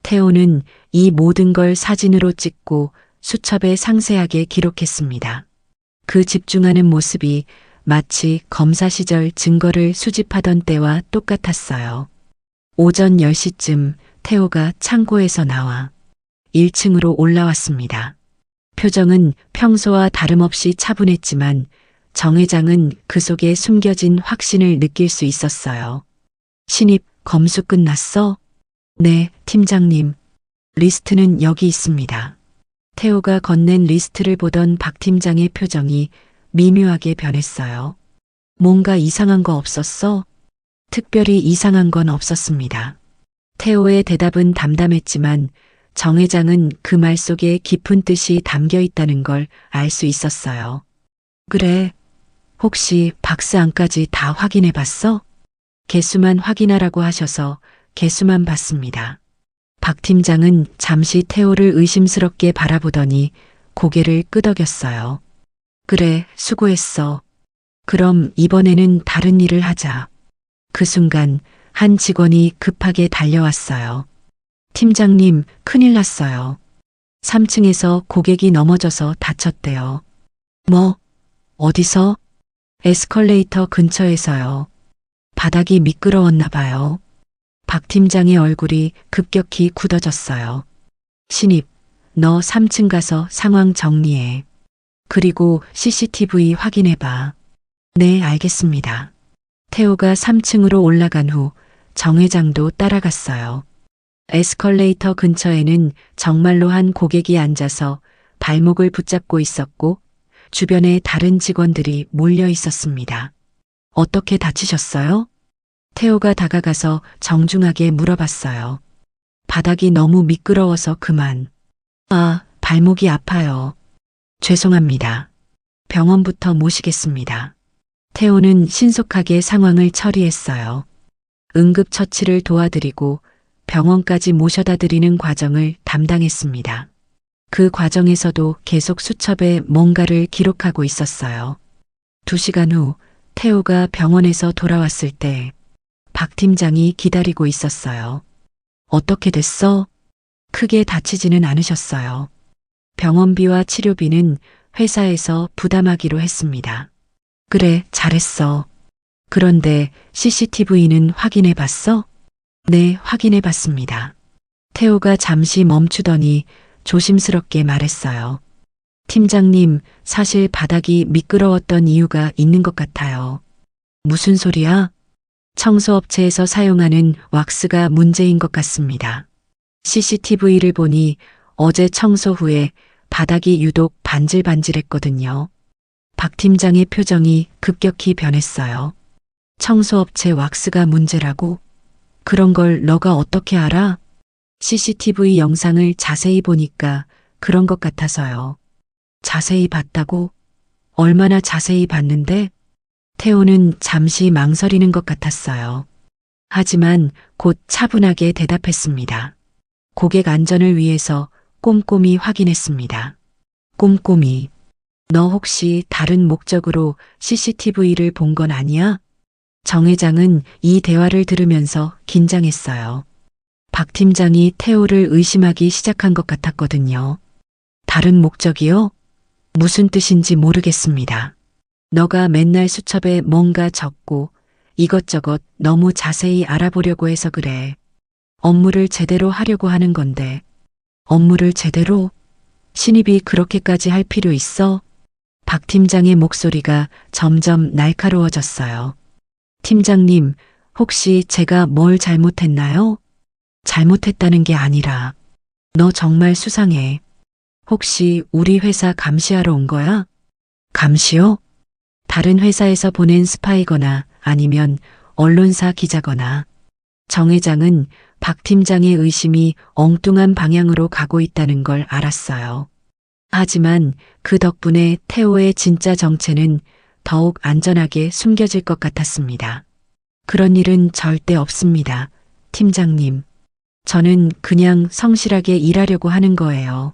태호는 이 모든 걸 사진으로 찍고 수첩에 상세하게 기록했습니다. 그 집중하는 모습이 마치 검사 시절 증거를 수집하던 때와 똑같았어요. 오전 10시쯤 태호가 창고에서 나와 1층으로 올라왔습니다. 표정은 평소와 다름없이 차분했지만 정 회장은 그 속에 숨겨진 확신을 느낄 수 있었어요. 신입 검수 끝났어? 네, 팀장님. 리스트는 여기 있습니다. 태호가 건넨 리스트를 보던 박 팀장의 표정이 미묘하게 변했어요. 뭔가 이상한 거 없었어? 특별히 이상한 건 없었습니다. 태호의 대답은 담담했지만 정 회장은 그 말 속에 깊은 뜻이 담겨 있다는 걸 알 수 있었어요. 그래, 혹시 박스 안까지 다 확인해 봤어? 개수만 확인하라고 하셔서 개수만 봤습니다. 박 팀장은 잠시 태호를 의심스럽게 바라보더니 고개를 끄덕였어요. 그래, 수고했어. 그럼 이번에는 다른 일을 하자. 그 순간 한 직원이 급하게 달려왔어요. 팀장님, 큰일 났어요. 3층에서 고객이 넘어져서 다쳤대요. 뭐? 어디서? 에스컬레이터 근처에서요. 바닥이 미끄러웠나 봐요. 박 팀장의 얼굴이 급격히 굳어졌어요. 신입, 너 3층 가서 상황 정리해. 그리고 CCTV 확인해봐. 네, 알겠습니다. 태호가 3층으로 올라간 후 정 회장도 따라갔어요. 에스컬레이터 근처에는 정말로 한 고객이 앉아서 발목을 붙잡고 있었고 주변에 다른 직원들이 몰려 있었습니다. 어떻게 다치셨어요? 태호가 다가가서 정중하게 물어봤어요. 바닥이 너무 미끄러워서 그만. 아, 발목이 아파요. 죄송합니다. 병원부터 모시겠습니다. 태호는 신속하게 상황을 처리했어요. 응급처치를 도와드리고 병원까지 모셔다 드리는 과정을 담당했습니다. 그 과정에서도 계속 수첩에 뭔가를 기록하고 있었어요. 2시간 후 태호가 병원에서 돌아왔을 때 박 팀장이 기다리고 있었어요. 어떻게 됐어? 크게 다치지는 않으셨어요. 병원비와 치료비는 회사에서 부담하기로 했습니다. 그래, 잘했어. 그런데 CCTV는 확인해 봤어? 네, 확인해 봤습니다. 태호가 잠시 멈추더니 조심스럽게 말했어요. 팀장님, 사실 바닥이 미끄러웠던 이유가 있는 것 같아요. 무슨 소리야? 청소업체에서 사용하는 왁스가 문제인 것 같습니다. CCTV를 보니 어제 청소 후에 바닥이 유독 반질반질했거든요. 박 팀장의 표정이 급격히 변했어요. 청소업체 왁스가 문제라고? 그런 걸 너가 어떻게 알아? CCTV 영상을 자세히 보니까 그런 것 같아서요. 자세히 봤다고? 얼마나 자세히 봤는데? 태호는 잠시 망설이는 것 같았어요. 하지만 곧 차분하게 대답했습니다. 고객 안전을 위해서 꼼꼼히 확인했습니다. 꼼꼼히. 너 혹시 다른 목적으로 CCTV를 본 건 아니야? 정 회장은 이 대화를 들으면서 긴장했어요. 박 팀장이 태호를 의심하기 시작한 것 같았거든요. 다른 목적이요? 무슨 뜻인지 모르겠습니다. 너가 맨날 수첩에 뭔가 적고 이것저것 너무 자세히 알아보려고 해서 그래. 업무를 제대로 하려고 하는 건데. 업무를 제대로? 신입이 그렇게까지 할 필요 있어? 박 팀장의 목소리가 점점 날카로워졌어요. 팀장님, 혹시 제가 뭘 잘못했나요? 잘못했다는 게 아니라, 너 정말 수상해. 혹시 우리 회사 감시하러 온 거야? 감시요? 다른 회사에서 보낸 스파이거나 아니면 언론사 기자거나. 정 회장은 박 팀장의 의심이 엉뚱한 방향으로 가고 있다는 걸 알았어요. 하지만 그 덕분에 태호의 진짜 정체는 더욱 안전하게 숨겨질 것 같았습니다. 그런 일은 절대 없습니다. 팀장님. 저는 그냥 성실하게 일하려고 하는 거예요.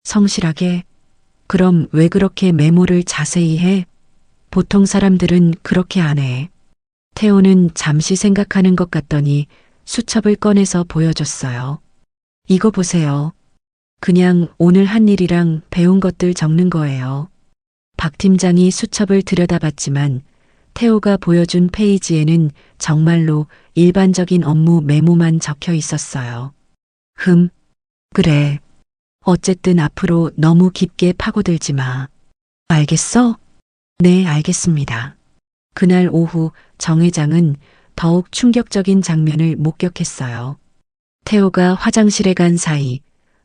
성실하게? 그럼 왜 그렇게 메모를 자세히 해? 보통 사람들은 그렇게 안 해. 태호는 잠시 생각하는 것 같더니 수첩을 꺼내서 보여줬어요. 이거 보세요. 그냥 오늘 한 일이랑 배운 것들 적는 거예요. 박 팀장이 수첩을 들여다봤지만 태호가 보여준 페이지에는 정말로 일반적인 업무 메모만 적혀 있었어요. 그래. 어쨌든 앞으로 너무 깊게 파고들지 마. 알겠어? 네, 알겠습니다. 그날 오후 정 회장은 더욱 충격적인 장면을 목격했어요. 태호가 화장실에 간 사이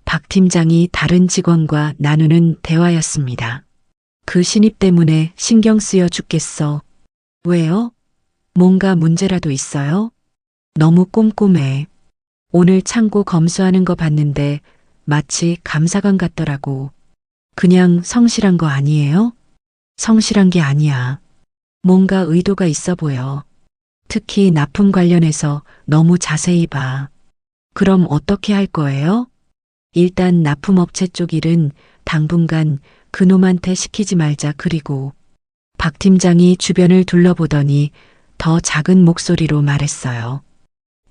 박 팀장이 다른 직원과 나누는 대화였습니다. 그 신입 때문에 신경 쓰여 죽겠어. 왜요? 뭔가 문제라도 있어요? 너무 꼼꼼해. 오늘 창고 검수하는 거 봤는데 마치 감사관 같더라고. 그냥 성실한 거 아니에요? 성실한 게 아니야. 뭔가 의도가 있어 보여. 특히 납품 관련해서 너무 자세히 봐. 그럼 어떻게 할 거예요? 일단 납품업체 쪽 일은 당분간 그놈한테 시키지 말자. 그리고 박 팀장이 주변을 둘러보더니 더 작은 목소리로 말했어요.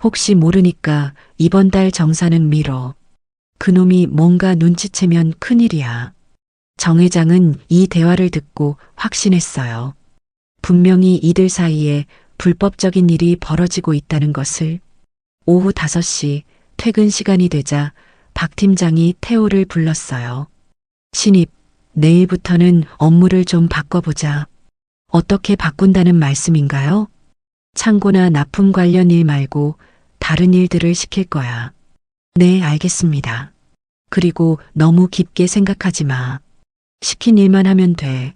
혹시 모르니까 이번 달 정산은 미뤄. 그놈이 뭔가 눈치채면 큰일이야. 정 회장은 이 대화를 듣고 확신했어요. 분명히 이들 사이에 불법적인 일이 벌어지고 있다는 것을. 오후 5시 퇴근 시간이 되자 박 팀장이 태호를 불렀어요. 신입, 내일부터는 업무를 좀 바꿔보자. 어떻게 바꾼다는 말씀인가요? 창고나 납품 관련 일 말고 다른 일들을 시킬 거야. 네, 알겠습니다. 그리고 너무 깊게 생각하지 마. 시킨 일만 하면 돼.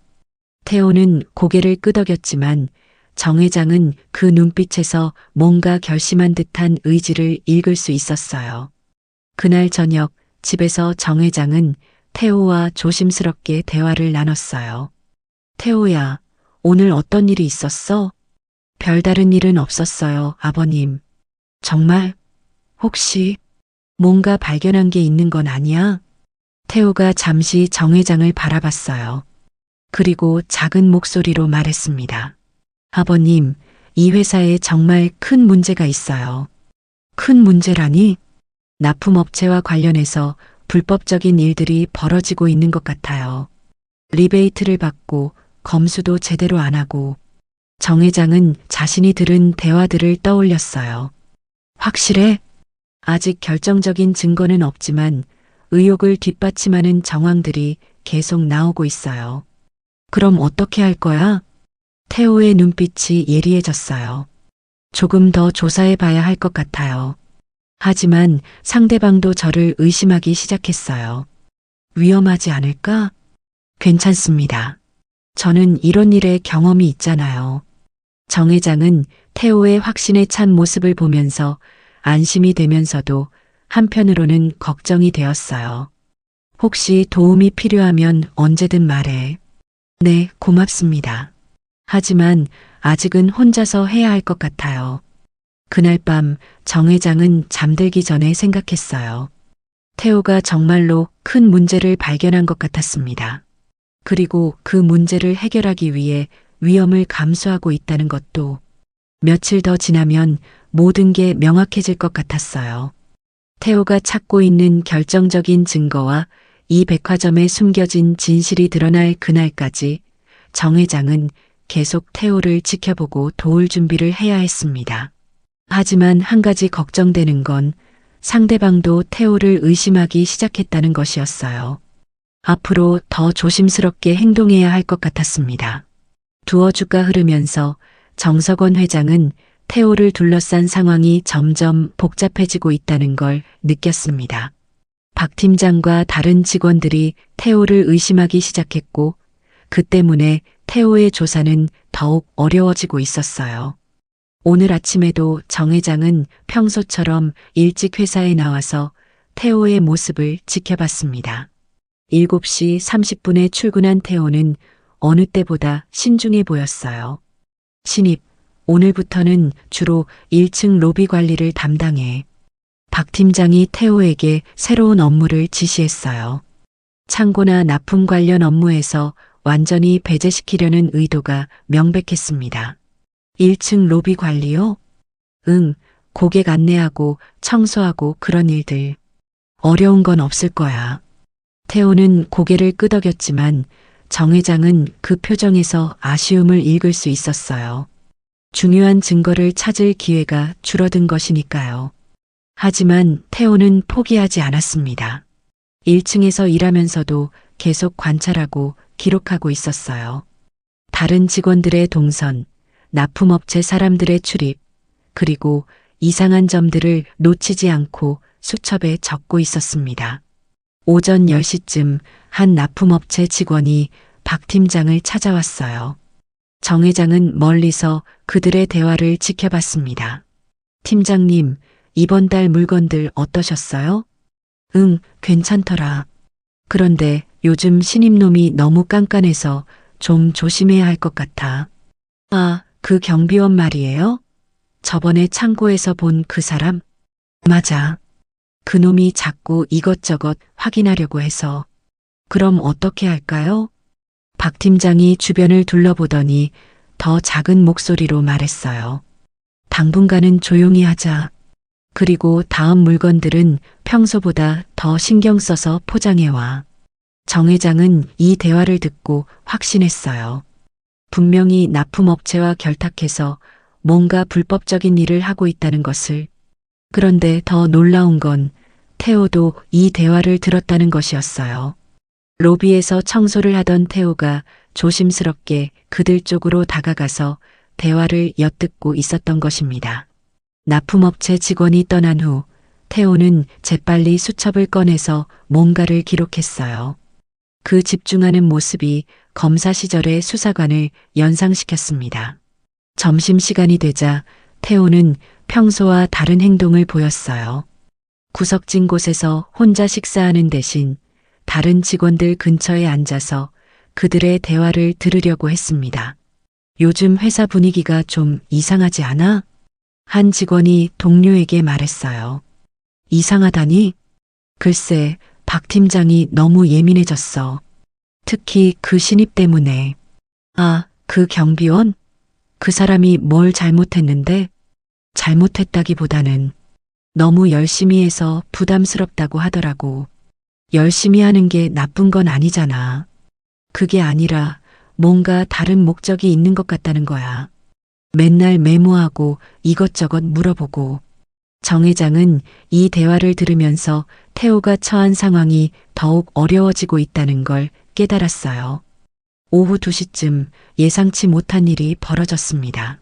태호는 고개를 끄덕였지만 정 회장은 그 눈빛에서 뭔가 결심한 듯한 의지를 읽을 수 있었어요. 그날 저녁 집에서 정 회장은 태호와 조심스럽게 대화를 나눴어요. 태호야, 오늘 어떤 일이 있었어? 별다른 일은 없었어요, 아버님. 정말? 혹시 뭔가 발견한 게 있는 건 아니야? 태호가 잠시 정 회장을 바라봤어요. 그리고 작은 목소리로 말했습니다. 아버님, 이 회사에 정말 큰 문제가 있어요. 큰 문제라니? 납품업체와 관련해서 불법적인 일들이 벌어지고 있는 것 같아요. 리베이트를 받고 검수도 제대로 안 하고. 정 회장은 자신이 들은 대화들을 떠올렸어요. 확실해? 아직 결정적인 증거는 없지만 의혹을 뒷받침하는 정황들이 계속 나오고 있어요. 그럼 어떻게 할 거야? 태호의 눈빛이 예리해졌어요. 조금 더 조사해 봐야 할 것 같아요. 하지만 상대방도 저를 의심하기 시작했어요. 위험하지 않을까? 괜찮습니다. 저는 이런 일에 경험이 있잖아요. 정 회장은 태호의 확신에 찬 모습을 보면서 안심이 되면서도 한편으로는 걱정이 되었어요. 혹시 도움이 필요하면 언제든 말해. 네, 고맙습니다. 하지만 아직은 혼자서 해야 할 것 같아요. 그날 밤 정 회장은 잠들기 전에 생각했어요. 태호가 정말로 큰 문제를 발견한 것 같았습니다. 그리고 그 문제를 해결하기 위해 위험을 감수하고 있다는 것도 며칠 더 지나면 모든 게 명확해질 것 같았어요. 태호가 찾고 있는 결정적인 증거와 이 백화점에 숨겨진 진실이 드러날 그날까지 정 회장은 계속 태호를 지켜보고 도울 준비를 해야 했습니다. 하지만 한 가지 걱정되는 건 상대방도 태호를 의심하기 시작했다는 것이었어요. 앞으로 더 조심스럽게 행동해야 할 것 같았습니다. 두어 주가 흐르면서 정석원 회장은 태호를 둘러싼 상황이 점점 복잡해지고 있다는 걸 느꼈습니다. 박 팀장과 다른 직원들이 태호를 의심하기 시작했고 그 때문에 태호의 조사는 더욱 어려워지고 있었어요. 오늘 아침에도 정 회장은 평소처럼 일찍 회사에 나와서 태호의 모습을 지켜봤습니다. 7시 30분에 출근한 태호는 어느 때보다 신중해 보였어요. 신입, 오늘부터는 주로 1층 로비 관리를 담당해. 박 팀장이 태호에게 새로운 업무를 지시했어요. 창고나 납품 관련 업무에서 완전히 배제시키려는 의도가 명백했습니다. 1층 로비 관리요? 응, 고객 안내하고 청소하고 그런 일들. 어려운 건 없을 거야. 태호는 고개를 끄덕였지만 정 회장은 그 표정에서 아쉬움을 읽을 수 있었어요. 중요한 증거를 찾을 기회가 줄어든 것이니까요. 하지만 태호는 포기하지 않았습니다. 1층에서 일하면서도 계속 관찰하고 기록하고 있었어요. 다른 직원들의 동선, 납품업체 사람들의 출입, 그리고 이상한 점들을 놓치지 않고 수첩에 적고 있었습니다. 오전 10시쯤 한 납품업체 직원이 박 팀장을 찾아왔어요. 정 회장은 멀리서 그들의 대화를 지켜봤습니다. 팀장님, 이번 달 물건들 어떠셨어요? 응, 괜찮더라. 그런데 요즘 신입놈이 너무 깐깐해서 좀 조심해야 할 것 같아. 아, 그 경비원 말이에요? 저번에 창고에서 본 그 사람? 맞아. 그놈이 자꾸 이것저것 확인하려고 해서. 그럼 어떻게 할까요? 박 팀장이 주변을 둘러보더니 더 작은 목소리로 말했어요. 당분간은 조용히 하자. 그리고 다음 물건들은 평소보다 더 신경 써서 포장해와. 정 회장은 이 대화를 듣고 확신했어요. 분명히 납품업체와 결탁해서 뭔가 불법적인 일을 하고 있다는 것을. 그런데 더 놀라운 건 태호도 이 대화를 들었다는 것이었어요. 로비에서 청소를 하던 태호가 조심스럽게 그들 쪽으로 다가가서 대화를 엿듣고 있었던 것입니다. 납품업체 직원이 떠난 후 태호는 재빨리 수첩을 꺼내서 뭔가를 기록했어요. 그 집중하는 모습이 검사 시절의 수사관을 연상시켰습니다. 점심시간이 되자 태호는 평소와 다른 행동을 보였어요. 구석진 곳에서 혼자 식사하는 대신 다른 직원들 근처에 앉아서 그들의 대화를 들으려고 했습니다. 요즘 회사 분위기가 좀 이상하지 않아? 한 직원이 동료에게 말했어요. 이상하다니? 글쎄, 박 팀장이 너무 예민해졌어. 특히 그 신입 때문에. 아, 그 경비원? 그 사람이 뭘 잘못했는데? 잘못했다기보다는 너무 열심히 해서 부담스럽다고 하더라고. 열심히 하는 게 나쁜 건 아니잖아. 그게 아니라 뭔가 다른 목적이 있는 것 같다는 거야. 맨날 메모하고 이것저것 물어보고. 정 회장은 이 대화를 들으면서 태호가 처한 상황이 더욱 어려워지고 있다는 걸 깨달았어요. 오후 2시쯤 예상치 못한 일이 벌어졌습니다.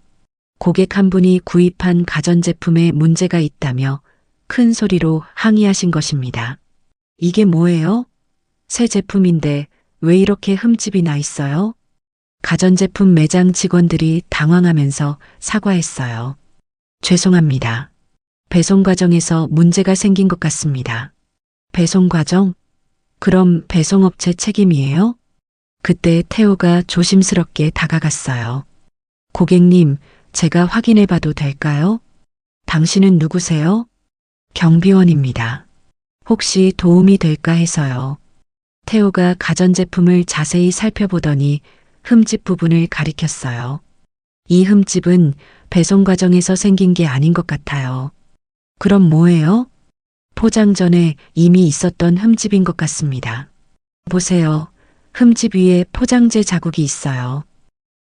고객 한 분이 구입한 가전제품에 문제가 있다며 큰 소리로 항의하신 것입니다. 이게 뭐예요? 새 제품인데 왜 이렇게 흠집이 나 있어요? 가전제품 매장 직원들이 당황하면서 사과했어요. 죄송합니다. 배송 과정에서 문제가 생긴 것 같습니다. 배송 과정? 그럼 배송업체 책임이에요? 그때 태호가 조심스럽게 다가갔어요. 고객님, 제가 확인해 봐도 될까요? 당신은 누구세요? 경비원입니다. 혹시 도움이 될까 해서요. 태호가 가전제품을 자세히 살펴보더니 흠집 부분을 가리켰어요. 이 흠집은 배송 과정에서 생긴 게 아닌 것 같아요. 그럼 뭐예요? 포장 전에 이미 있었던 흠집인 것 같습니다. 보세요. 흠집 위에 포장재 자국이 있어요.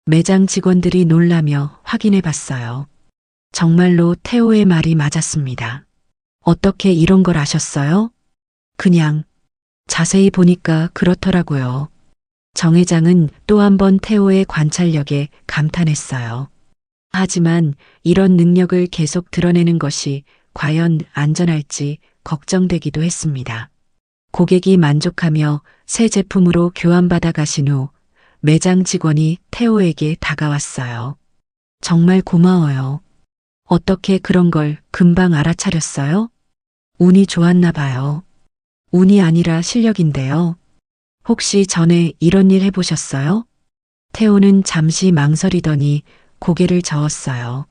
매장 직원들이 놀라며 확인해 봤어요. 정말로 태호의 말이 맞았습니다. 어떻게 이런 걸 아셨어요? 그냥 자세히 보니까 그렇더라고요. 정 회장은 또 한 번 태호의 관찰력에 감탄했어요. 하지만 이런 능력을 계속 드러내는 것이 과연 안전할지 걱정되기도 했습니다. 고객이 만족하며 새 제품으로 교환받아 가신 후 매장 직원이 태호에게 다가왔어요. 정말 고마워요. 어떻게 그런 걸 금방 알아차렸어요? 운이 좋았나 봐요. 운이 아니라 실력인데요. 혹시 전에 이런 일 해보셨어요? 태호는 잠시 망설이더니 고개를 저었어요.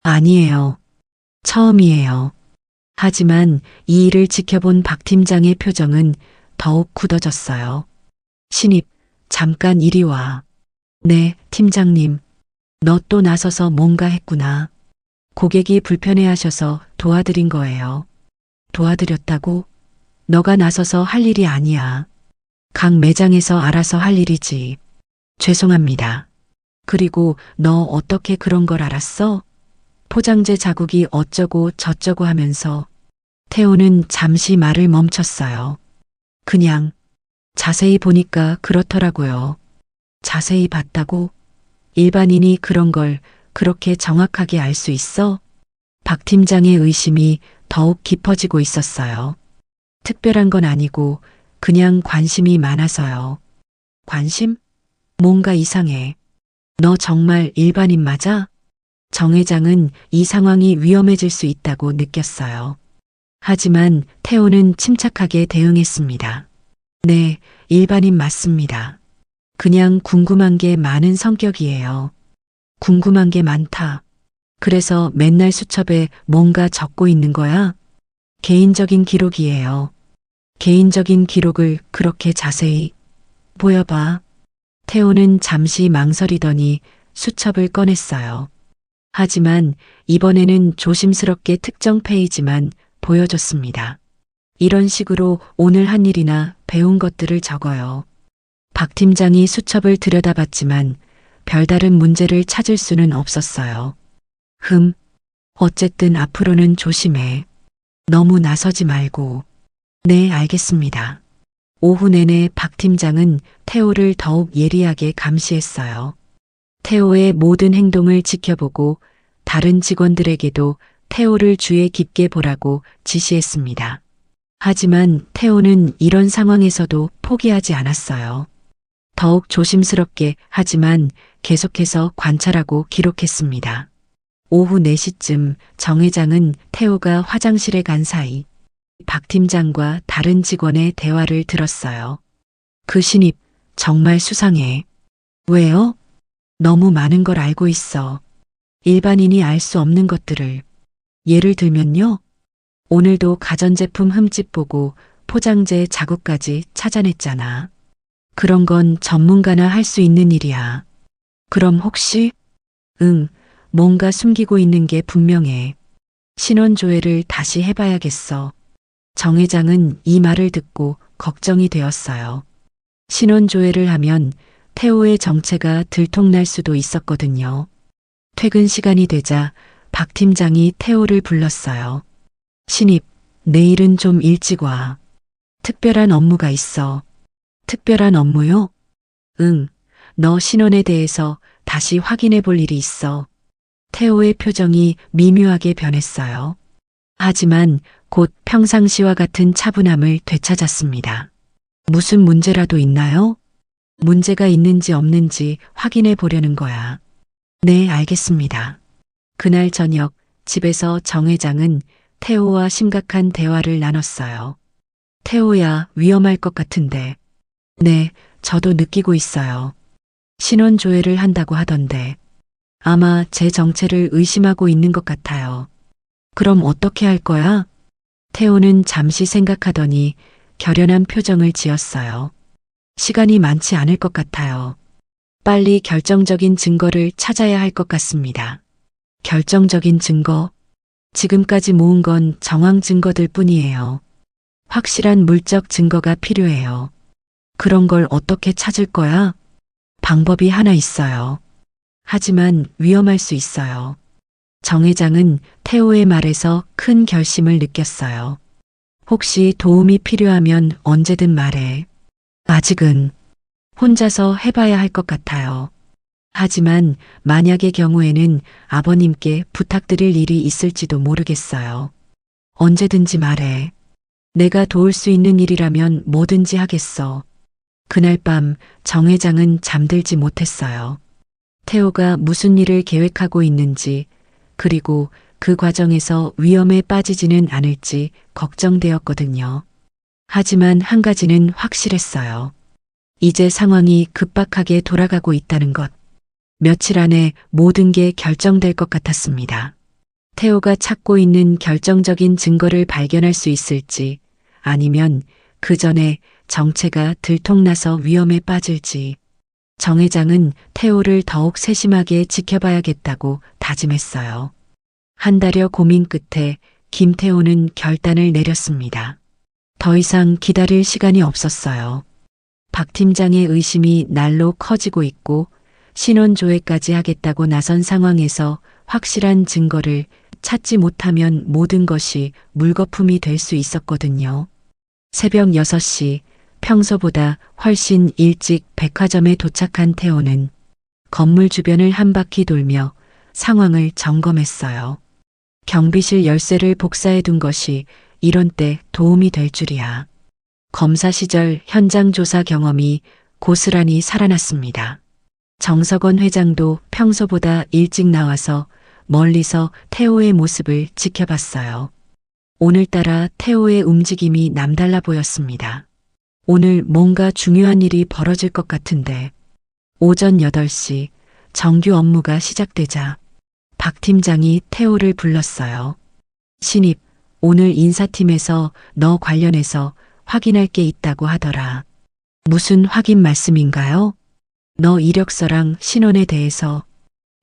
아니에요. 처음이에요. 하지만 이 일을 지켜본 박 팀장의 표정은 더욱 굳어졌어요. 신입, 잠깐 이리 와. 네, 팀장님. 너 또 나서서 뭔가 했구나. 고객이 불편해하셔서 도와드린 거예요. 도와드렸다고? 너가 나서서 할 일이 아니야. 각 매장에서 알아서 할 일이지. 죄송합니다. 그리고 너 어떻게 그런 걸 알았어? 포장재 자국이 어쩌고 저쩌고 하면서 태호는 잠시 말을 멈췄어요. 그냥 자세히 보니까 그렇더라고요. 자세히 봤다고? 일반인이 그런 걸 그렇게 정확하게 알 수 있어? 박 팀장의 의심이 더욱 깊어지고 있었어요. 특별한 건 아니고 그냥 관심이 많아서요. 관심? 뭔가 이상해. 너 정말 일반인 맞아? 정 회장은 이 상황이 위험해질 수 있다고 느꼈어요. 하지만 태호는 침착하게 대응했습니다. 네, 일반인 맞습니다. 그냥 궁금한 게 많은 성격이에요. 궁금한 게 많다. 그래서 맨날 수첩에 뭔가 적고 있는 거야? 개인적인 기록이에요. 개인적인 기록을 그렇게 자세히 보여봐. 태호는 잠시 망설이더니 수첩을 꺼냈어요. 하지만 이번에는 조심스럽게 특정 페이지만 보여줬습니다. 이런 식으로 오늘 한 일이나 배운 것들을 적어요. 박 팀장이 수첩을 들여다봤지만 별다른 문제를 찾을 수는 없었어요. 어쨌든 앞으로는 조심해. 너무 나서지 말고. 네, 알겠습니다. 오후 내내 박 팀장은 태호를 더욱 예리하게 감시했어요. 태호의 모든 행동을 지켜보고 다른 직원들에게도 태호를 주의 깊게 보라고 지시했습니다. 하지만 태호는 이런 상황에서도 포기하지 않았어요. 더욱 조심스럽게 하지만 계속해서 관찰하고 기록했습니다. 오후 4시쯤 정 회장은 태호가 화장실에 간 사이 박 팀장과 다른 직원의 대화를 들었어요. 그 신입 정말 수상해. 왜요? 너무 많은 걸 알고 있어. 일반인이 알 수 없는 것들을. 예를 들면요. 오늘도 가전제품 흠집 보고 포장재 자국까지 찾아냈잖아. 그런 건 전문가나 할 수 있는 일이야. 그럼 혹시? 뭔가 숨기고 있는 게 분명해. 신원 조회를 다시 해봐야겠어. 정 회장은 이 말을 듣고 걱정이 되었어요. 신원 조회를 하면 태호의 정체가 들통날 수도 있었거든요. 퇴근 시간이 되자 박 팀장이 태호를 불렀어요. 신입, 내일은 좀 일찍 와. 특별한 업무가 있어. 특별한 업무요? 너 신원에 대해서 다시 확인해 볼 일이 있어. 태호의 표정이 미묘하게 변했어요. 하지만 곧 평상시와 같은 차분함을 되찾았습니다. 무슨 문제라도 있나요? 문제가 있는지 없는지 확인해 보려는 거야. 네, 알겠습니다. 그날 저녁 집에서 정 회장은 태호와 심각한 대화를 나눴어요. 태호야, 위험할 것 같은데. 네, 저도 느끼고 있어요. 신원 조회를 한다고 하던데. 아마 제 정체를 의심하고 있는 것 같아요. 그럼 어떻게 할 거야? 태호는 잠시 생각하더니 결연한 표정을 지었어요. 시간이 많지 않을 것 같아요. 빨리 결정적인 증거를 찾아야 할 것 같습니다. 결정적인 증거? 지금까지 모은 건 정황 증거들 뿐이에요. 확실한 물적 증거가 필요해요. 그런 걸 어떻게 찾을 거야? 방법이 하나 있어요. 하지만 위험할 수 있어요. 정 회장은 태호의 말에서 큰 결심을 느꼈어요. 혹시 도움이 필요하면 언제든 말해. 아직은 혼자서 해봐야 할 것 같아요. 하지만 만약의 경우에는 아버님께 부탁드릴 일이 있을지도 모르겠어요. 언제든지 말해. 내가 도울 수 있는 일이라면 뭐든지 하겠어. 그날 밤 정 회장은 잠들지 못했어요. 태호가 무슨 일을 계획하고 있는지, 그리고 그 과정에서 위험에 빠지지는 않을지 걱정되었거든요. 하지만 한 가지는 확실했어요. 이제 상황이 급박하게 돌아가고 있다는 것. 며칠 안에 모든 게 결정될 것 같았습니다. 태호가 찾고 있는 결정적인 증거를 발견할 수 있을지, 아니면 그 전에 정체가 들통나서 위험에 빠질지. 정 회장은 태호를 더욱 세심하게 지켜봐야겠다고 다짐했어요. 한 달여 고민 끝에 김태호는 결단을 내렸습니다. 더 이상 기다릴 시간이 없었어요. 박 팀장의 의심이 날로 커지고 있고 신원조회까지 하겠다고 나선 상황에서 확실한 증거를 찾지 못하면 모든 것이 물거품이 될 수 있었거든요. 새벽 6시 평소보다 훨씬 일찍 백화점에 도착한 태호는 건물 주변을 한 바퀴 돌며 상황을 점검했어요. 경비실 열쇠를 복사해 둔 것이 이런 때 도움이 될 줄이야. 검사 시절 현장 조사 경험이 고스란히 살아났습니다. 정석원 회장도 평소보다 일찍 나와서 멀리서 태호의 모습을 지켜봤어요. 오늘따라 태호의 움직임이 남달라 보였습니다. 오늘 뭔가 중요한 일이 벌어질 것 같은데. 오전 8시 정규 업무가 시작되자 박 팀장이 태호를 불렀어요. 신입, 오늘 인사팀에서 너 관련해서 확인할 게 있다고 하더라. 무슨 확인 말씀인가요? 너 이력서랑 신원에 대해서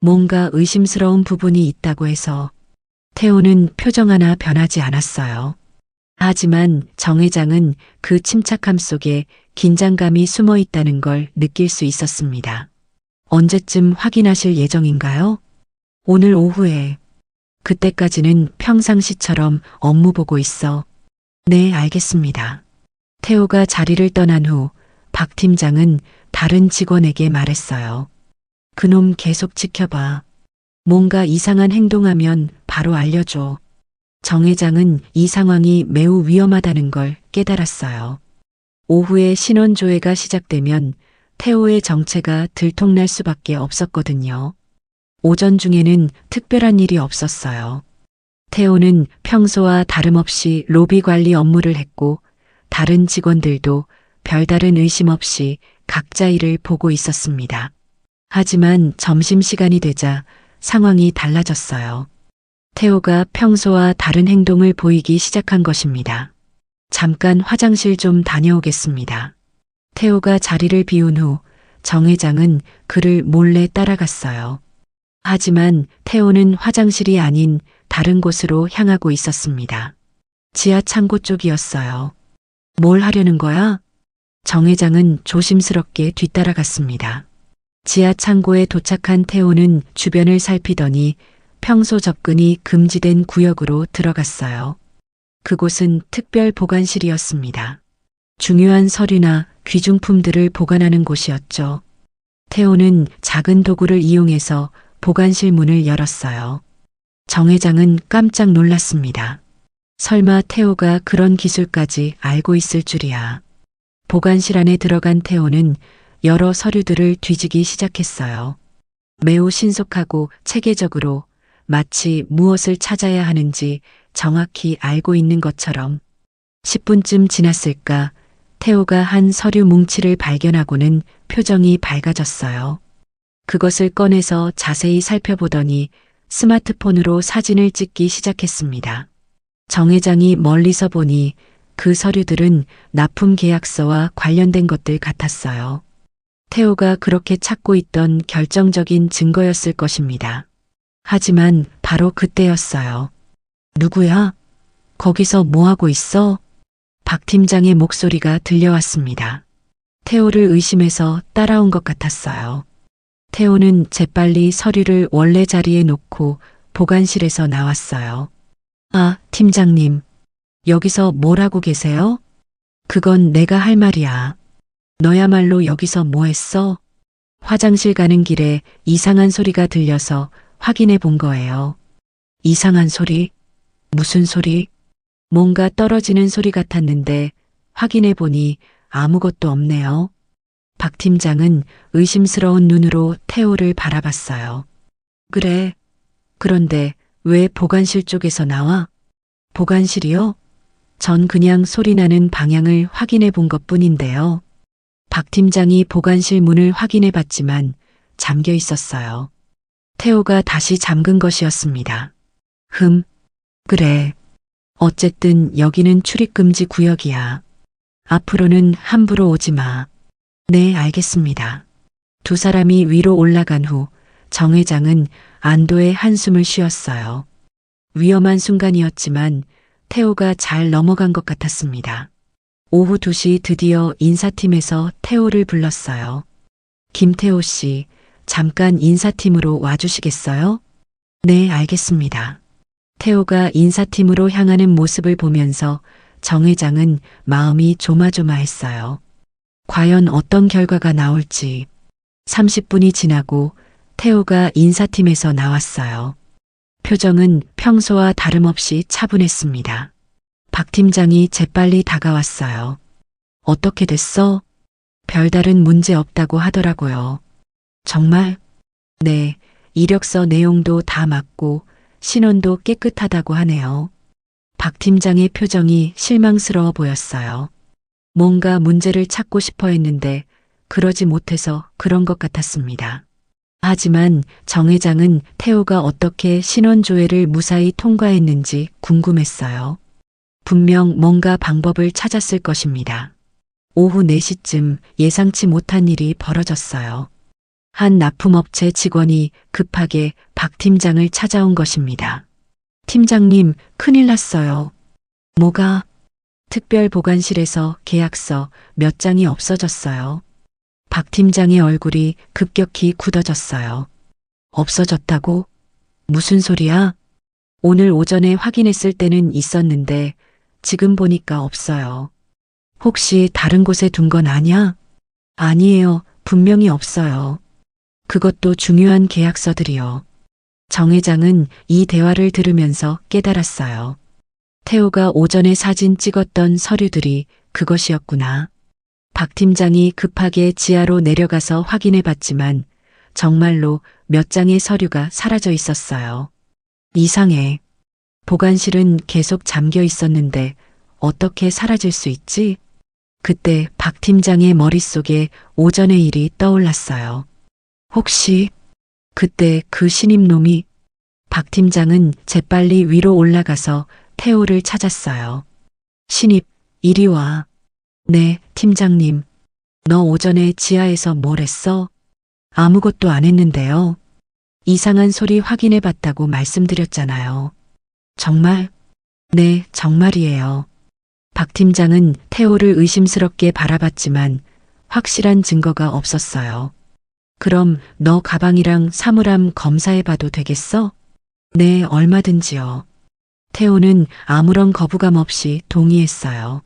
뭔가 의심스러운 부분이 있다고 해서. 태호는 표정 하나 변하지 않았어요. 하지만 정 회장은 그 침착함 속에 긴장감이 숨어 있다는 걸 느낄 수 있었습니다. 언제쯤 확인하실 예정인가요? 오늘 오후에. 그때까지는 평상시처럼 업무 보고 있어. 네, 알겠습니다. 태호가 자리를 떠난 후 박 팀장은 다른 직원에게 말했어요. 그놈 계속 지켜봐. 뭔가 이상한 행동하면 바로 알려줘. 정 회장은 이 상황이 매우 위험하다는 걸 깨달았어요. 오후에 신원조회가 시작되면 태호의 정체가 들통날 수밖에 없었거든요. 오전 중에는 특별한 일이 없었어요. 태호는 평소와 다름없이 로비 관리 업무를 했고 다른 직원들도 별다른 의심 없이 각자 일을 보고 있었습니다. 하지만 점심시간이 되자 상황이 달라졌어요. 태호가 평소와 다른 행동을 보이기 시작한 것입니다. 잠깐 화장실 좀 다녀오겠습니다. 태호가 자리를 비운 후 정 회장은 그를 몰래 따라갔어요. 하지만 태호는 화장실이 아닌 다른 곳으로 향하고 있었습니다. 지하 창고 쪽이었어요. 뭘 하려는 거야? 정 회장은 조심스럽게 뒤따라갔습니다. 지하 창고에 도착한 태호는 주변을 살피더니 평소 접근이 금지된 구역으로 들어갔어요. 그곳은 특별 보관실이었습니다. 중요한 서류나 귀중품들을 보관하는 곳이었죠. 태호는 작은 도구를 이용해서 보관실 문을 열었어요. 정 회장은 깜짝 놀랐습니다. 설마 태호가 그런 기술까지 알고 있을 줄이야. 보관실 안에 들어간 태호는 여러 서류들을 뒤지기 시작했어요. 매우 신속하고 체계적으로 마치 무엇을 찾아야 하는지 정확히 알고 있는 것처럼. 10분쯤 지났을까 태호가 한 서류 뭉치를 발견하고는 표정이 밝아졌어요. 그것을 꺼내서 자세히 살펴보더니 스마트폰으로 사진을 찍기 시작했습니다. 정 회장이 멀리서 보니 그 서류들은 납품 계약서와 관련된 것들 같았어요. 태호가 그렇게 찾고 있던 결정적인 증거였을 것입니다. 하지만 바로 그때였어요. 누구야? 거기서 뭐하고 있어? 박 팀장의 목소리가 들려왔습니다. 태호를 의심해서 따라온 것 같았어요. 태호는 재빨리 서류를 원래 자리에 놓고 보관실에서 나왔어요. 아, 팀장님. 여기서 뭘 하고 계세요? 그건 내가 할 말이야. 너야말로 여기서 뭐 했어? 화장실 가는 길에 이상한 소리가 들려서 확인해 본 거예요. 이상한 소리? 무슨 소리? 뭔가 떨어지는 소리 같았는데 확인해 보니 아무것도 없네요. 박 팀장은 의심스러운 눈으로 태호를 바라봤어요. 그래. 그런데 왜 보관실 쪽에서 나와? 보관실이요? 전 그냥 소리 나는 방향을 확인해 본 것뿐인데요. 박 팀장이 보관실 문을 확인해 봤지만 잠겨 있었어요. 태호가 다시 잠근 것이었습니다. 그래. 어쨌든 여기는 출입금지 구역이야. 앞으로는 함부로 오지 마. 네, 알겠습니다. 두 사람이 위로 올라간 후 정 회장은 안도의 한숨을 쉬었어요. 위험한 순간이었지만 태호가 잘 넘어간 것 같았습니다. 오후 2시 드디어 인사팀에서 태호를 불렀어요. 김태호 씨, 잠깐 인사팀으로 와주시겠어요? 네, 알겠습니다. 태호가 인사팀으로 향하는 모습을 보면서 정 회장은 마음이 조마조마했어요. 과연 어떤 결과가 나올지. 30분이 지나고 태호가 인사팀에서 나왔어요. 표정은 평소와 다름없이 차분했습니다. 박 팀장이 재빨리 다가왔어요. 어떻게 됐어? 별다른 문제 없다고 하더라고요. 정말? 네, 이력서 내용도 다 맞고 신원도 깨끗하다고 하네요. 박 팀장의 표정이 실망스러워 보였어요. 뭔가 문제를 찾고 싶어 했는데 그러지 못해서 그런 것 같았습니다. 하지만 정 회장은 태호가 어떻게 신원조회를 무사히 통과했는지 궁금했어요. 분명 뭔가 방법을 찾았을 것입니다. 오후 4시쯤 예상치 못한 일이 벌어졌어요. 한 납품업체 직원이 급하게 박 팀장을 찾아온 것입니다. 팀장님, 큰일 났어요. 뭐가? 특별 보관실에서 계약서 몇 장이 없어졌어요. 박 팀장의 얼굴이 급격히 굳어졌어요. 없어졌다고? 무슨 소리야? 오늘 오전에 확인했을 때는 있었는데 지금 보니까 없어요. 혹시 다른 곳에 둔 건 아니야? 아니에요. 분명히 없어요. 그것도 중요한 계약서들이요. 정 회장은 이 대화를 들으면서 깨달았어요. 태호가 오전에 사진 찍었던 서류들이 그것이었구나. 박 팀장이 급하게 지하로 내려가서 확인해 봤지만 정말로 몇 장의 서류가 사라져 있었어요. 이상해. 보관실은 계속 잠겨 있었는데 어떻게 사라질 수 있지? 그때 박 팀장의 머릿속에 오전의 일이 떠올랐어요. 혹시 그때 그 신임놈이? 박 팀장은 재빨리 위로 올라가서 태호를 찾았어요. 신입, 이리 와. 네, 팀장님. 너 오전에 지하에서 뭘 했어? 아무것도 안 했는데요. 이상한 소리 확인해 봤다고 말씀드렸잖아요. 정말? 네, 정말이에요. 박 팀장은 태호를 의심스럽게 바라봤지만 확실한 증거가 없었어요. 그럼 너 가방이랑 사물함 검사해 봐도 되겠어? 네, 얼마든지요. 태호는 아무런 거부감 없이 동의했어요.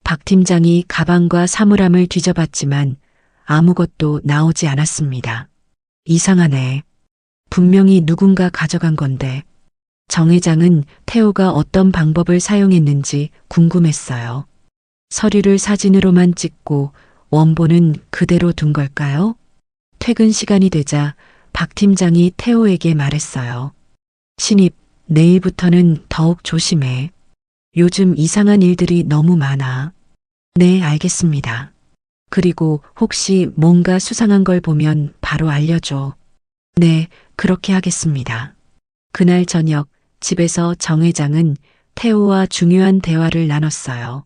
박 팀장이 가방과 사물함을 뒤져봤지만 아무것도 나오지 않았습니다. 이상하네. 분명히 누군가 가져간 건데. 정 회장은 태호가 어떤 방법을 사용했는지 궁금했어요. 서류를 사진으로만 찍고 원본은 그대로 둔 걸까요? 퇴근 시간이 되자 박 팀장이 태호에게 말했어요. 신입, 내일부터는 더욱 조심해. 요즘 이상한 일들이 너무 많아. 네, 알겠습니다. 그리고 혹시 뭔가 수상한 걸 보면 바로 알려줘. 네, 그렇게 하겠습니다. 그날 저녁 집에서 정 회장은 태호와 중요한 대화를 나눴어요.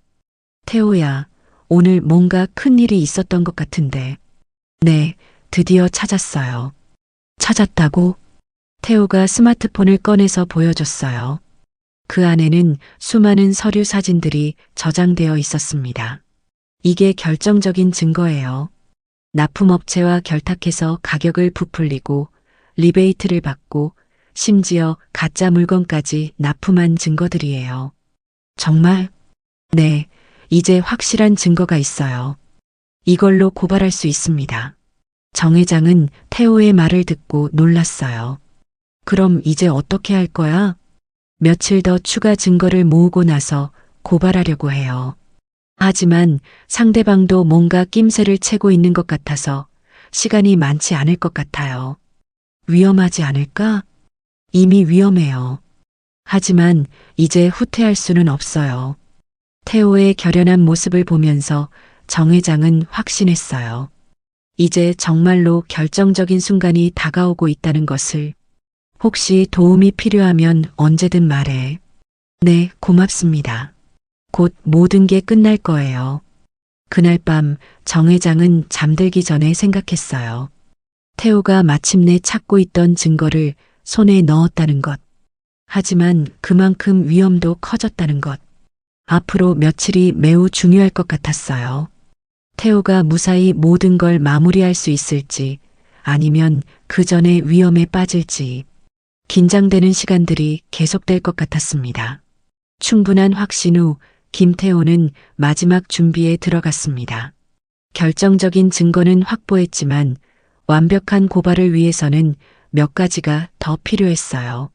태호야, 오늘 뭔가 큰일이 있었던 것 같은데. 네, 드디어 찾았어요. 찾았다고? 태호가 스마트폰을 꺼내서 보여줬어요. 그 안에는 수많은 서류 사진들이 저장되어 있었습니다. 이게 결정적인 증거예요. 납품업체와 결탁해서 가격을 부풀리고 리베이트를 받고 심지어 가짜 물건까지 납품한 증거들이에요. 정말? 네, 이제 확실한 증거가 있어요. 이걸로 고발할 수 있습니다. 정 회장은 태호의 말을 듣고 놀랐어요. 그럼 이제 어떻게 할 거야? 며칠 더 추가 증거를 모으고 나서 고발하려고 해요. 하지만 상대방도 뭔가 낌새를 채고 있는 것 같아서 시간이 많지 않을 것 같아요. 위험하지 않을까? 이미 위험해요. 하지만 이제 후퇴할 수는 없어요. 태호의 결연한 모습을 보면서 정 회장은 확신했어요. 이제 정말로 결정적인 순간이 다가오고 있다는 것을. 혹시 도움이 필요하면 언제든 말해. 네, 고맙습니다. 곧 모든 게 끝날 거예요. 그날 밤 정 회장은 잠들기 전에 생각했어요. 태호가 마침내 찾고 있던 증거를 손에 넣었다는 것. 하지만 그만큼 위험도 커졌다는 것. 앞으로 며칠이 매우 중요할 것 같았어요. 태호가 무사히 모든 걸 마무리할 수 있을지 아니면 그 전에 위험에 빠질지. 긴장되는 시간들이 계속될 것 같았습니다. 충분한 확신 후 김태호는 마지막 준비에 들어갔습니다. 결정적인 증거는 확보했지만 완벽한 고발을 위해서는 몇 가지가 더 필요했어요.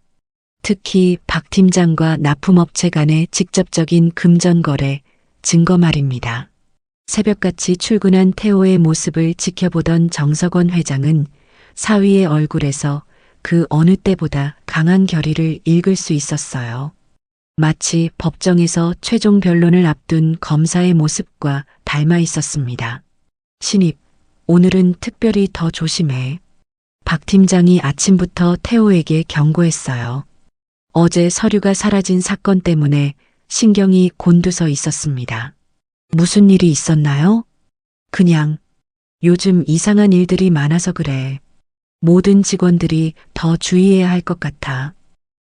특히 박 팀장과 납품업체 간의 직접적인 금전거래, 증거 말입니다. 새벽같이 출근한 태호의 모습을 지켜보던 정석원 회장은 사위의 얼굴에서 그 어느 때보다 강한 결의를 읽을 수 있었어요. 마치 법정에서 최종 변론을 앞둔 검사의 모습과 닮아 있었습니다. 신입, 오늘은 특별히 더 조심해. 박 팀장이 아침부터 태호에게 경고했어요. 어제 서류가 사라진 사건 때문에 신경이 곤두서 있었습니다. 무슨 일이 있었나요? 그냥 요즘 이상한 일들이 많아서 그래. 모든 직원들이 더 주의해야 할 것 같아.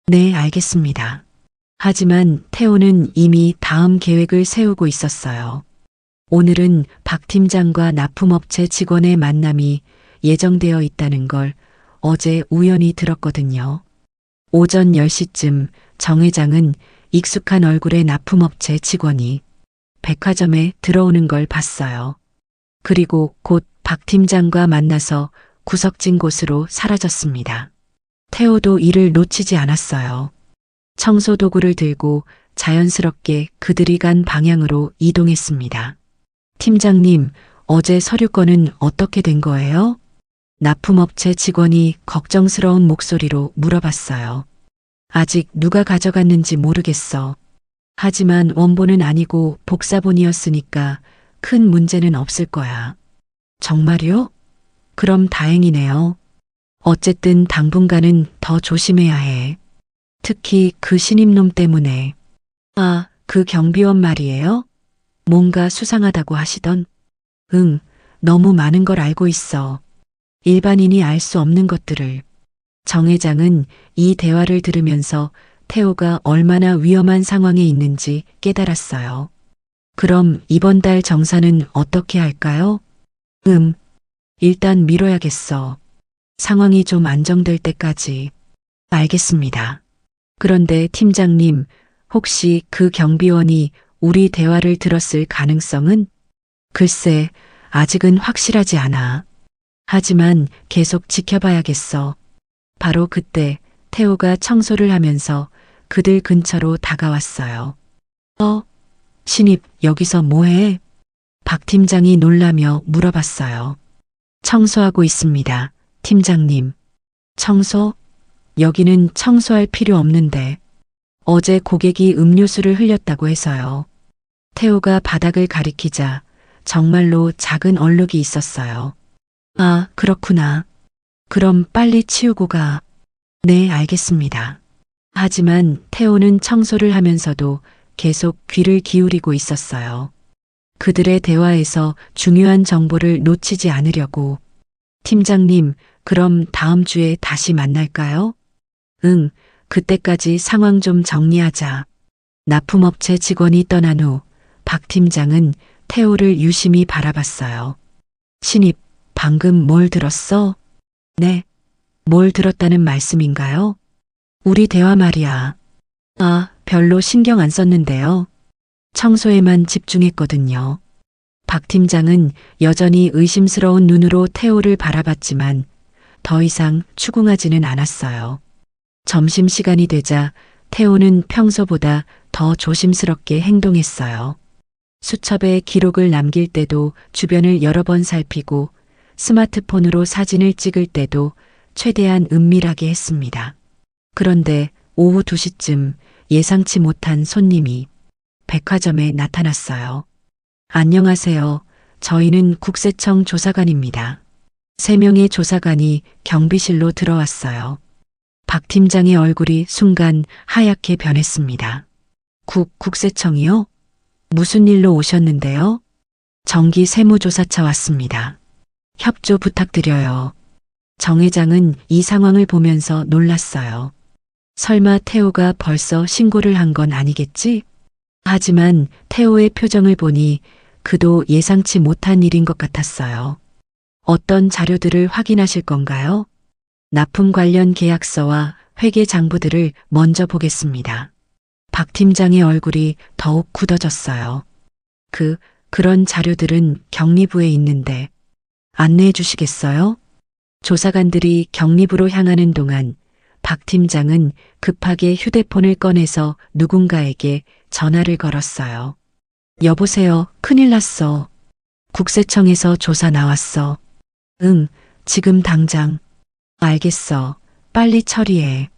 네, 알겠습니다. 하지만 태호는 이미 다음 계획을 세우고 있었어요. 오늘은 박 팀장과 납품업체 직원의 만남이 예정되어 있다는 걸 어제 우연히 들었거든요. 오전 10시쯤 정 회장은 익숙한 얼굴의 납품업체 직원이 백화점에 들어오는 걸 봤어요. 그리고 곧 박 팀장과 만나서 구석진 곳으로 사라졌습니다. 태호도 이를 놓치지 않았어요. 청소 도구를 들고 자연스럽게 그들이 간 방향으로 이동했습니다. 팀장님, 어제 서류건은 어떻게 된 거예요? 납품업체 직원이 걱정스러운 목소리로 물어봤어요. 아직 누가 가져갔는지 모르겠어. 하지만 원본은 아니고 복사본이었으니까 큰 문제는 없을 거야. 정말요? 그럼 다행이네요. 어쨌든 당분간은 더 조심해야 해. 특히 그 신임놈 때문에. 아, 그 경비원 말이에요? 뭔가 수상하다고 하시던? 응, 너무 많은 걸 알고 있어. 일반인이 알 수 없는 것들을. 정 회장은 이 대화를 들으면서 태호가 얼마나 위험한 상황에 있는지 깨달았어요. 그럼 이번 달 정산은 어떻게 할까요? 일단 미뤄야겠어. 상황이 좀 안정될 때까지. 알겠습니다. 그런데 팀장님, 혹시 그 경비원이 우리 대화를 들었을 가능성은? 글쎄, 아직은 확실하지 않아. 하지만 계속 지켜봐야겠어. 바로 그때 태호가 청소를 하면서 그들 근처로 다가왔어요. 신입, 여기서 뭐해? 박 팀장이 놀라며 물어봤어요. 청소하고 있습니다, 팀장님. 청소? 여기는 청소할 필요 없는데. 어제 고객이 음료수를 흘렸다고 해서요. 태호가 바닥을 가리키자 정말로 작은 얼룩이 있었어요. 아, 그렇구나. 그럼 빨리 치우고 가. 네, 알겠습니다. 하지만 태호는 청소를 하면서도 계속 귀를 기울이고 있었어요. 그들의 대화에서 중요한 정보를 놓치지 않으려고. 팀장님, 그럼 다음 주에 다시 만날까요? 응, 그때까지 상황 좀 정리하자. 납품업체 직원이 떠난 후 박 팀장은 태호를 유심히 바라봤어요. 신입, 방금 뭘 들었어? 네. 뭘 들었다는 말씀인가요? 우리 대화 말이야. 아, 별로 신경 안 썼는데요. 청소에만 집중했거든요. 박 팀장은 여전히 의심스러운 눈으로 태호를 바라봤지만 더 이상 추궁하지는 않았어요. 점심시간이 되자 태호는 평소보다 더 조심스럽게 행동했어요. 수첩에 기록을 남길 때도 주변을 여러 번 살피고 스마트폰으로 사진을 찍을 때도 최대한 은밀하게 했습니다. 그런데 오후 2시쯤 예상치 못한 손님이 백화점에 나타났어요. 안녕하세요. 저희는 국세청 조사관입니다. 3명의 조사관이 경비실로 들어왔어요. 박 팀장의 얼굴이 순간 하얗게 변했습니다. 국세청이요? 무슨 일로 오셨는데요? 정기 세무조사차 왔습니다. 협조 부탁드려요. 정 회장은 이 상황을 보면서 놀랐어요. 설마 태호가 벌써 신고를 한 건 아니겠지? 하지만 태호의 표정을 보니 그도 예상치 못한 일인 것 같았어요. 어떤 자료들을 확인하실 건가요? 납품 관련 계약서와 회계 장부들을 먼저 보겠습니다. 박 팀장의 얼굴이 더욱 굳어졌어요. 그런 자료들은 경리부에 있는데 안내해 주시겠어요? 조사관들이 경리부로 향하는 동안 박 팀장은 급하게 휴대폰을 꺼내서 누군가에게 전화를 걸었어요. 여보세요, 큰일 났어. 국세청에서 조사 나왔어. 응, 지금 당장. 알겠어. 빨리 처리해.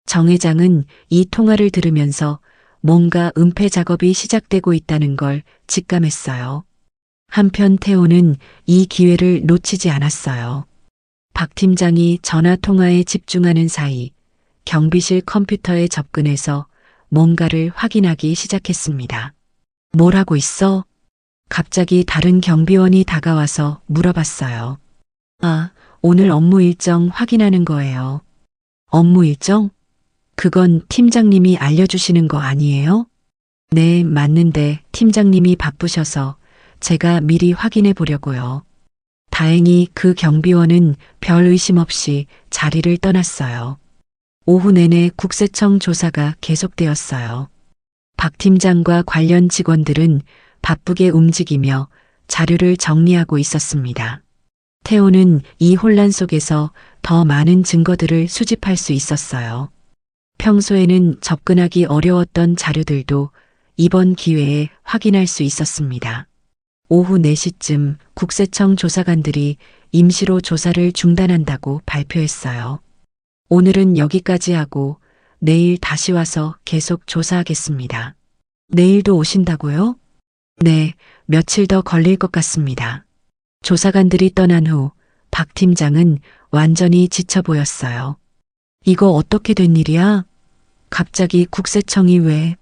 정 회장은 이 통화를 들으면서 뭔가 은폐 작업이 시작되고 있다는 걸 직감했어요. 한편 태호는 이 기회를 놓치지 않았어요. 박 팀장이 전화 통화에 집중하는 사이 경비실 컴퓨터에 접근해서 뭔가를 확인하기 시작했습니다. 뭘 하고 있어? 갑자기 다른 경비원이 다가와서 물어봤어요. 아, 오늘 업무 일정 확인하는 거예요. 업무 일정? 그건 팀장님이 알려주시는 거 아니에요? 네, 맞는데 팀장님이 바쁘셔서 제가 미리 확인해 보려고요. 다행히 그 경비원은 별 의심 없이 자리를 떠났어요. 오후 내내 국세청 조사가 계속되었어요. 박 팀장과 관련 직원들은 바쁘게 움직이며 자료를 정리하고 있었습니다. 태호는 이 혼란 속에서 더 많은 증거들을 수집할 수 있었어요. 평소에는 접근하기 어려웠던 자료들도 이번 기회에 확인할 수 있었습니다. 오후 4시쯤 국세청 조사관들이 임시로 조사를 중단한다고 발표했어요. 오늘은 여기까지 하고 내일 다시 와서 계속 조사하겠습니다. 내일도 오신다고요? 네, 며칠 더 걸릴 것 같습니다. 조사관들이 떠난 후 박 팀장은 완전히 지쳐 보였어요. 이거 어떻게 된 일이야? 갑자기 국세청이 왜?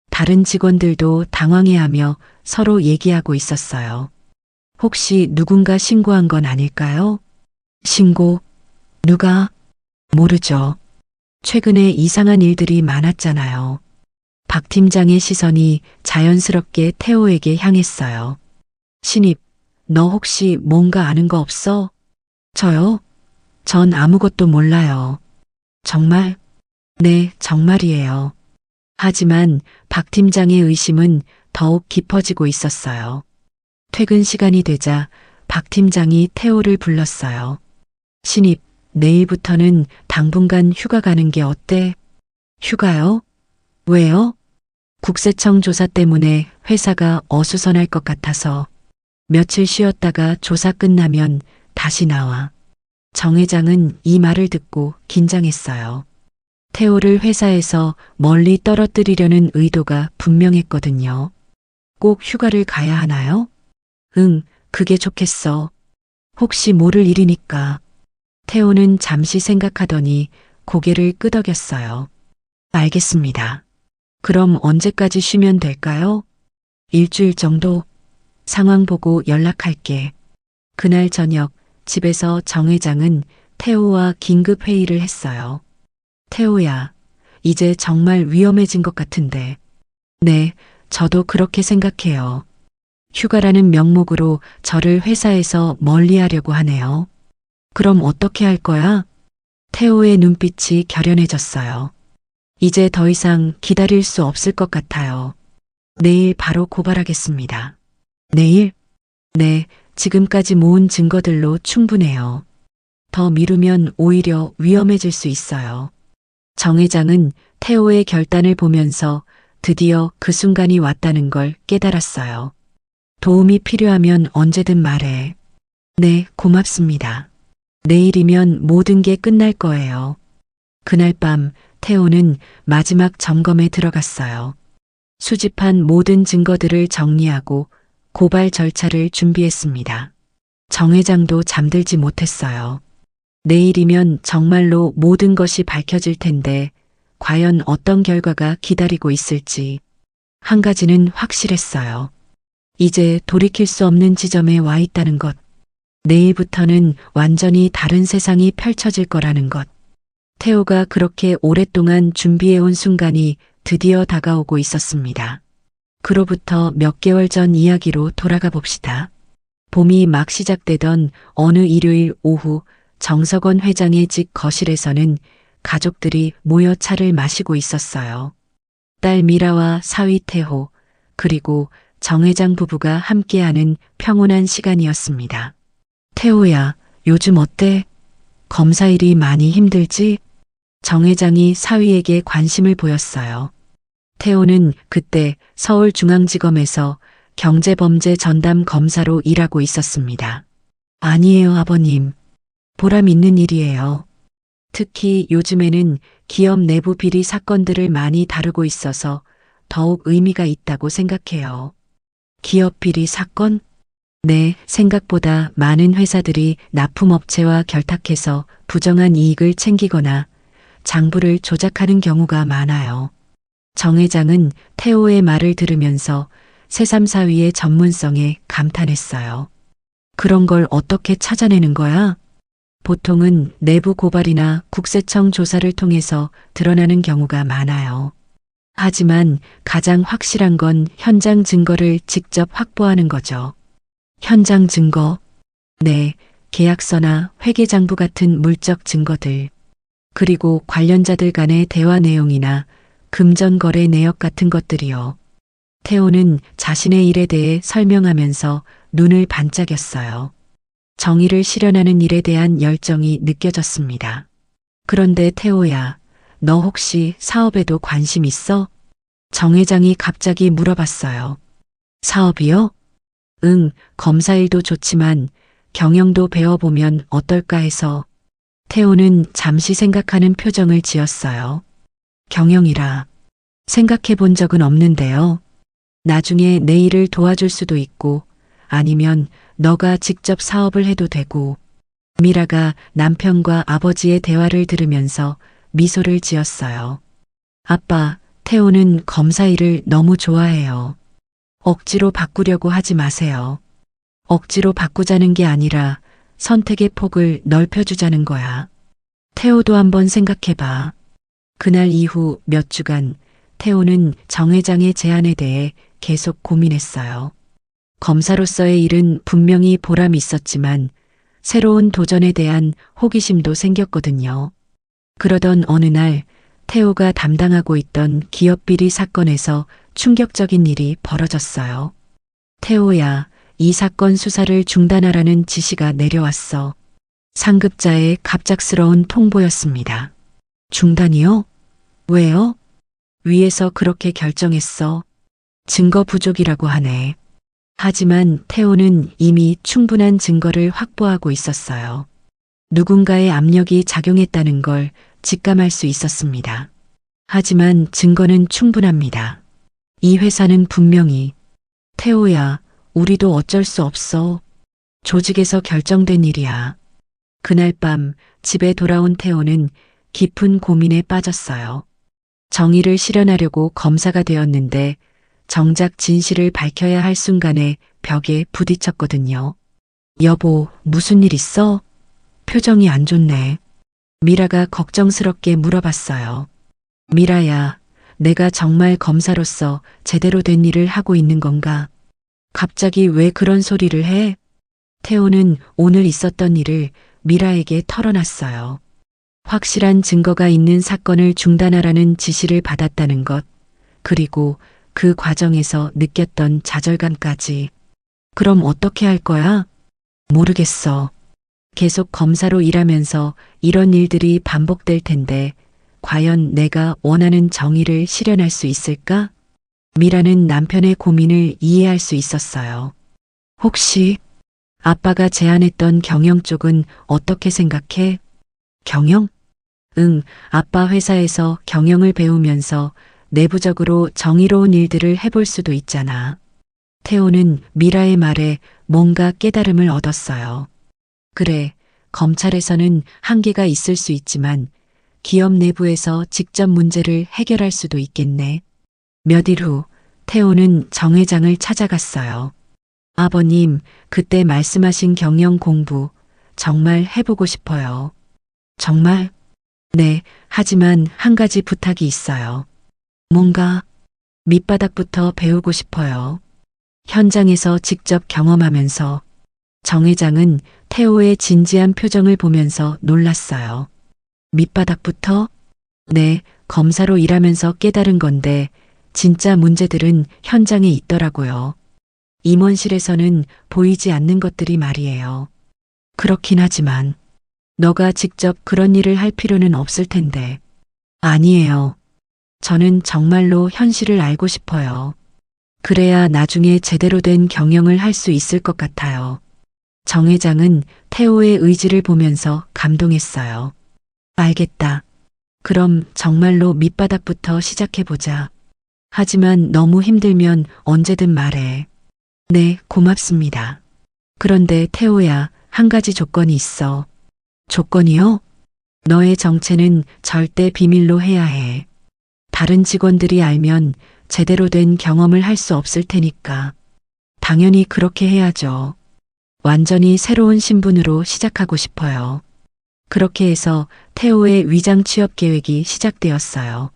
다른 직원들도 당황해하며 서로 얘기하고 있었어요. 혹시 누군가 신고한 건 아닐까요? 신고? 누가? 모르죠. 최근에 이상한 일들이 많았잖아요. 박 팀장의 시선이 자연스럽게 태호에게 향했어요. 신입, 너 혹시 뭔가 아는 거 없어? 저요? 전 아무것도 몰라요. 정말? 네, 정말이에요. 하지만 박 팀장의 의심은 더욱 깊어지고 있었어요. 퇴근 시간이 되자 박 팀장이 태호를 불렀어요. 신입, 내일부터는 당분간 휴가 가는 게 어때? 휴가요? 왜요? 국세청 조사 때문에 회사가 어수선할 것 같아서 며칠 쉬었다가 조사 끝나면 다시 나와. 정 회장은 이 말을 듣고 긴장했어요. 태호를 회사에서 멀리 떨어뜨리려는 의도가 분명했거든요. 꼭 휴가를 가야 하나요? 응, 그게 좋겠어. 혹시 모를 일이니까. 태호는 잠시 생각하더니 고개를 끄덕였어요. 알겠습니다. 그럼 언제까지 쉬면 될까요? 일주일 정도? 상황 보고 연락할게. 그날 저녁 집에서 정 회장은 태호와 긴급 회의를 했어요. 태호야, 이제 정말 위험해진 것 같은데. 네, 저도 그렇게 생각해요. 휴가라는 명목으로 저를 회사에서 멀리하려고 하네요. 그럼 어떻게 할 거야? 태호의 눈빛이 결연해졌어요. 이제 더 이상 기다릴 수 없을 것 같아요. 내일 바로 고발하겠습니다. 내일? 네, 지금까지 모은 증거들로 충분해요. 더 미루면 오히려 위험해질 수 있어요. 정 회장은 태호의 결단을 보면서 드디어 그 순간이 왔다는 걸 깨달았어요. 도움이 필요하면 언제든 말해. 네, 고맙습니다. 내일이면 모든 게 끝날 거예요. 그날 밤 태호는 마지막 점검에 들어갔어요. 수집한 모든 증거들을 정리하고 고발 절차를 준비했습니다. 정 회장도 잠들지 못했어요. 내일이면 정말로 모든 것이 밝혀질 텐데 과연 어떤 결과가 기다리고 있을지. 한 가지는 확실했어요. 이제 돌이킬 수 없는 지점에 와 있다는 것. 내일부터는 완전히 다른 세상이 펼쳐질 거라는 것. 태호가 그렇게 오랫동안 준비해온 순간이 드디어 다가오고 있었습니다. 그로부터 몇 개월 전 이야기로 돌아가 봅시다. 봄이 막 시작되던 어느 일요일 오후 정석원 회장의 집 거실에서는 가족들이 모여 차를 마시고 있었어요. 딸 미라와 사위 태호, 그리고 정 회장 부부가 함께하는 평온한 시간이었습니다. 태호야, 요즘 어때? 검사일이 많이 힘들지? 정 회장이 사위에게 관심을 보였어요. 태호는 그때 서울중앙지검에서 경제범죄 전담 검사로 일하고 있었습니다. 아니에요, 아버님. 보람 있는 일이에요. 특히 요즘에는 기업 내부 비리 사건들을 많이 다루고 있어서 더욱 의미가 있다고 생각해요. 기업 비리 사건? 네, 생각보다 많은 회사들이 납품업체와 결탁해서 부정한 이익을 챙기거나 장부를 조작하는 경우가 많아요. 정 회장은 태호의 말을 들으면서 새삼사위의 전문성에 감탄했어요. 그런 걸 어떻게 찾아내는 거야? 보통은 내부 고발이나 국세청 조사를 통해서 드러나는 경우가 많아요. 하지만 가장 확실한 건 현장 증거를 직접 확보하는 거죠. 현장 증거? 네, 계약서나 회계장부 같은 물적 증거들. 그리고 관련자들 간의 대화 내용이나 금전 거래 내역 같은 것들이요. 태호는 자신의 일에 대해 설명하면서 눈을 반짝였어요. 정의를 실현하는 일에 대한 열정이 느껴졌습니다. 그런데 태호야, 너 혹시 사업에도 관심 있어? 정 회장이 갑자기 물어봤어요. 사업이요? 응, 검사일도 좋지만 경영도 배워보면 어떨까 해서. 태호는 잠시 생각하는 표정을 지었어요. 경영이라. 생각해 본 적은 없는데요. 나중에 내 일을 도와줄 수도 있고 아니면 너가 직접 사업을 해도 되고. 미라가 남편과 아버지의 대화를 들으면서 미소를 지었어요. 아빠, 태호는 검사 일을 너무 좋아해요. 억지로 바꾸려고 하지 마세요. 억지로 바꾸자는 게 아니라 선택의 폭을 넓혀주자는 거야. 태호도 한번 생각해봐. 그날 이후 몇 주간 태호는 정 회장의 제안에 대해 계속 고민했어요. 검사로서의 일은 분명히 보람이 있었지만 새로운 도전에 대한 호기심도 생겼거든요. 그러던 어느 날 태호가 담당하고 있던 기업 비리 사건에서 충격적인 일이 벌어졌어요. 태호야, 이 사건 수사를 중단하라는 지시가 내려왔어. 상급자의 갑작스러운 통보였습니다. 중단이요? 왜요? 위에서 그렇게 결정했어. 증거 부족이라고 하네. 하지만 태호는 이미 충분한 증거를 확보하고 있었어요. 누군가의 압력이 작용했다는 걸 직감할 수 있었습니다. 하지만 증거는 충분합니다. 이 회사는 분명히. 태호야, 우리도 어쩔 수 없어. 조직에서 결정된 일이야. 그날 밤 집에 돌아온 태호는 깊은 고민에 빠졌어요. 정의를 실현하려고 검사가 되었는데 정작 진실을 밝혀야 할 순간에 벽에 부딪혔거든요. 여보, 무슨 일 있어? 표정이 안 좋네. 미라가 걱정스럽게 물어봤어요. 미라야, 내가 정말 검사로서 제대로 된 일을 하고 있는 건가? 갑자기 왜 그런 소리를 해? 태호는 오늘 있었던 일을 미라에게 털어놨어요. 확실한 증거가 있는 사건을 중단하라는 지시를 받았다는 것, 그리고 그 과정에서 느꼈던 좌절감까지. 그럼 어떻게 할 거야? 모르겠어. 계속 검사로 일하면서 이런 일들이 반복될 텐데, 과연 내가 원하는 정의를 실현할 수 있을까? 미라는 남편의 고민을 이해할 수 있었어요. 혹시 아빠가 제안했던 경영 쪽은 어떻게 생각해? 경영? 응, 아빠 회사에서 경영을 배우면서 내부적으로 정의로운 일들을 해볼 수도 있잖아. 태호는 미라의 말에 뭔가 깨달음을 얻었어요. 그래, 검찰에서는 한계가 있을 수 있지만 기업 내부에서 직접 문제를 해결할 수도 있겠네. 몇 일 후, 태호는 정 회장을 찾아갔어요. 아버님, 그때 말씀하신 경영 공부 정말 해보고 싶어요. 정말? 네, 하지만 한 가지 부탁이 있어요. 뭔가 밑바닥부터 배우고 싶어요. 현장에서 직접 경험하면서. 정 회장은 태호의 진지한 표정을 보면서 놀랐어요. 밑바닥부터? 네, 검사로 일하면서 깨달은 건데 진짜 문제들은 현장에 있더라고요. 임원실에서는 보이지 않는 것들이 말이에요. 그렇긴 하지만 너가 직접 그런 일을 할 필요는 없을 텐데. 아니에요. 저는 정말로 현실을 알고 싶어요. 그래야 나중에 제대로 된 경영을 할 수 있을 것 같아요. 정 회장은 태호의 의지를 보면서 감동했어요. 알겠다. 그럼 정말로 밑바닥부터 시작해보자. 하지만 너무 힘들면 언제든 말해. 네, 고맙습니다. 그런데 태호야, 한 가지 조건이 있어. 조건이요? 너의 정체는 절대 비밀로 해야 해. 다른 직원들이 알면 제대로 된 경험을 할 수 없을 테니까. 당연히 그렇게 해야죠. 완전히 새로운 신분으로 시작하고 싶어요. 그렇게 해서 태호의 위장 취업 계획이 시작되었어요.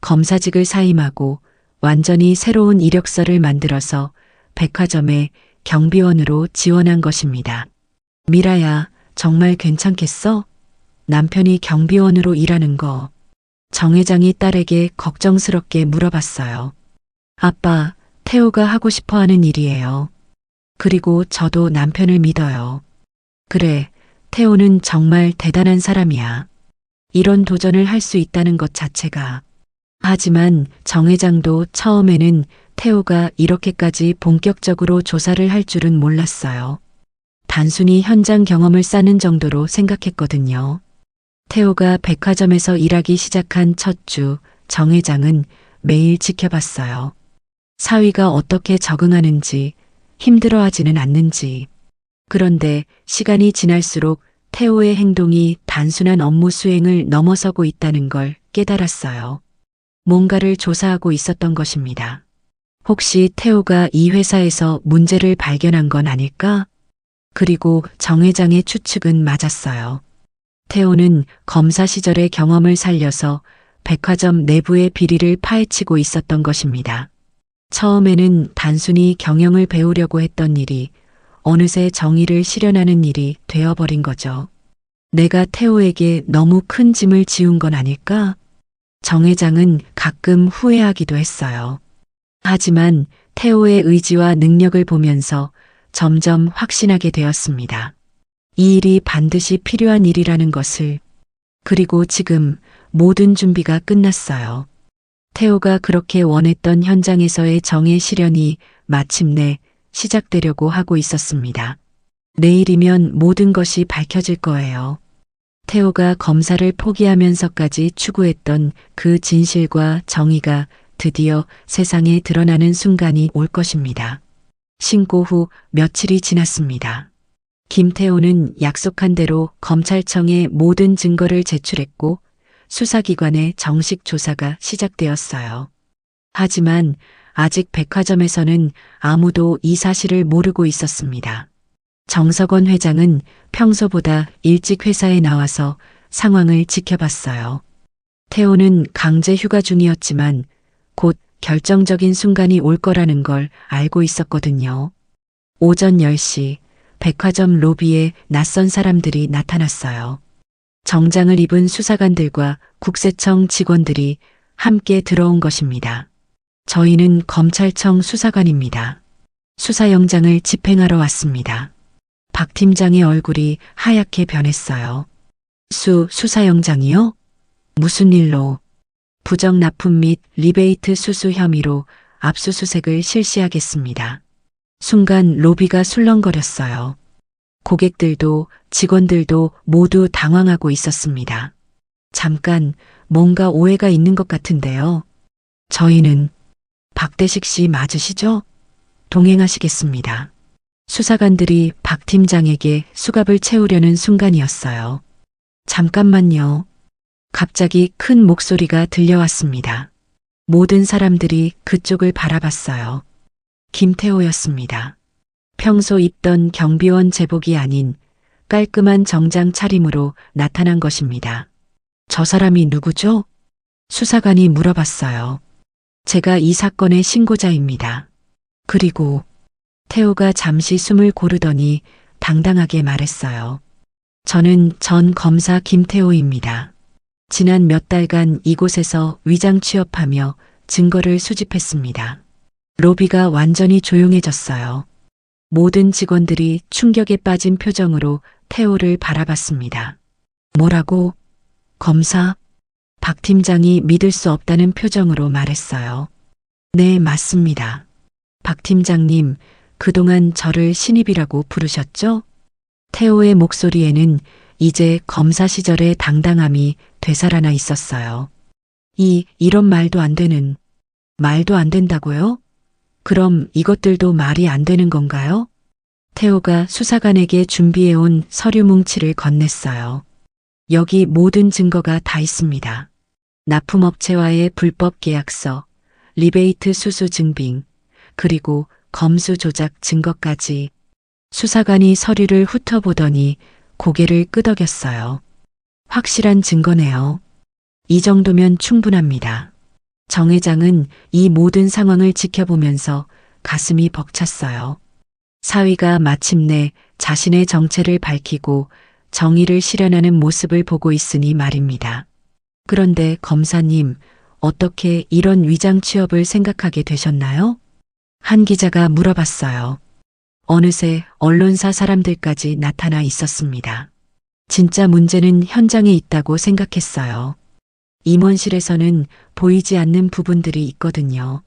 검사직을 사임하고 완전히 새로운 이력서를 만들어서 백화점에 경비원으로 지원한 것입니다. 미라야, 정말 괜찮겠어? 남편이 경비원으로 일하는 거. 정 회장이 딸에게 걱정스럽게 물어봤어요. 아빠, 태호가 하고 싶어 하는 일이에요. 그리고 저도 남편을 믿어요. 그래, 태호는 정말 대단한 사람이야. 이런 도전을 할 수 있다는 것 자체가. 하지만 정 회장도 처음에는 태호가 이렇게까지 본격적으로 조사를 할 줄은 몰랐어요. 단순히 현장 경험을 쌓는 정도로 생각했거든요. 태호가 백화점에서 일하기 시작한 첫 주, 정 회장은 매일 지켜봤어요. 사위가 어떻게 적응하는지, 힘들어하지는 않는지. 그런데 시간이 지날수록 태호의 행동이 단순한 업무 수행을 넘어서고 있다는 걸 깨달았어요. 뭔가를 조사하고 있었던 것입니다. 혹시 태호가 이 회사에서 문제를 발견한 건 아닐까? 그리고 정 회장의 추측은 맞았어요. 태호는 검사 시절의 경험을 살려서 백화점 내부의 비리를 파헤치고 있었던 것입니다. 처음에는 단순히 경영을 배우려고 했던 일이 어느새 정의를 실현하는 일이 되어버린 거죠. 내가 태호에게 너무 큰 짐을 지운 건 아닐까? 정 회장은 가끔 후회하기도 했어요. 하지만 태호의 의지와 능력을 보면서 점점 확신하게 되었습니다. 이 일이 반드시 필요한 일이라는 것을. 그리고 지금 모든 준비가 끝났어요. 태호가 그렇게 원했던 현장에서의 정의 실현이 마침내 시작되려고 하고 있었습니다. 내일이면 모든 것이 밝혀질 거예요. 태호가 검사를 포기하면서까지 추구했던 그 진실과 정의가 드디어 세상에 드러나는 순간이 올 것입니다. 신고 후 며칠이 지났습니다. 김태호는 약속한 대로 검찰청에 모든 증거를 제출했고 수사기관의 정식 조사가 시작되었어요. 하지만 아직 백화점에서는 아무도 이 사실을 모르고 있었습니다. 정석원 회장은 평소보다 일찍 회사에 나와서 상황을 지켜봤어요. 태호는 강제 휴가 중이었지만 곧 결정적인 순간이 올 거라는 걸 알고 있었거든요. 오전 10시 백화점 로비에 낯선 사람들이 나타났어요. 정장을 입은 수사관들과 국세청 직원들이 함께 들어온 것입니다. 저희는 검찰청 수사관입니다. 수사영장을 집행하러 왔습니다. 박 팀장의 얼굴이 하얗게 변했어요. 수사영장이요? 무슨 일로? 부정 납품 및 리베이트 수수 혐의로 압수수색을 실시하겠습니다. 순간 로비가 술렁거렸어요. 고객들도 직원들도 모두 당황하고 있었습니다. 잠깐 뭔가 오해가 있는 것 같은데요. 저희는 박대식 씨 맞으시죠? 동행하시겠습니다. 수사관들이 박 팀장에게 수갑을 채우려는 순간이었어요. 잠깐만요. 갑자기 큰 목소리가 들려왔습니다. 모든 사람들이 그쪽을 바라봤어요. 김태호였습니다. 평소 입던 경비원 제복이 아닌 깔끔한 정장 차림으로 나타난 것입니다. 저 사람이 누구죠? 수사관이 물어봤어요. 제가 이 사건의 신고자입니다. 그리고 태호가 잠시 숨을 고르더니 당당하게 말했어요. 저는 전 검사 김태호입니다. 지난 몇 달간 이곳에서 위장 취업하며 증거를 수집했습니다. 로비가 완전히 조용해졌어요. 모든 직원들이 충격에 빠진 표정으로 태호를 바라봤습니다. 뭐라고? 검사? 박 팀장이 믿을 수 없다는 표정으로 말했어요. 네, 맞습니다. 박 팀장님, 그동안 저를 신입이라고 부르셨죠? 태호의 목소리에는 이제 검사 시절의 당당함이 되살아나 있었어요. 이런 말도 안 된다고요? 그럼 이것들도 말이 안 되는 건가요? 태호가 수사관에게 준비해온 서류 뭉치를 건넸어요. 여기 모든 증거가 다 있습니다. 납품업체와의 불법 계약서, 리베이트 수수 증빙, 그리고 검수 조작 증거까지. 수사관이 서류를 훑어보더니 고개를 끄덕였어요. 확실한 증거네요. 이 정도면 충분합니다. 정 회장은 이 모든 상황을 지켜보면서 가슴이 벅찼어요. 사위가 마침내 자신의 정체를 밝히고 정의를 실현하는 모습을 보고 있으니 말입니다. 그런데 검사님, 어떻게 이런 위장 취업을 생각하게 되셨나요? 한 기자가 물어봤어요. 어느새 언론사 사람들까지 나타나 있었습니다. 진짜 문제는 현장에 있다고 생각했어요. 임원실에서는 보이지 않는 부분들이 있거든요.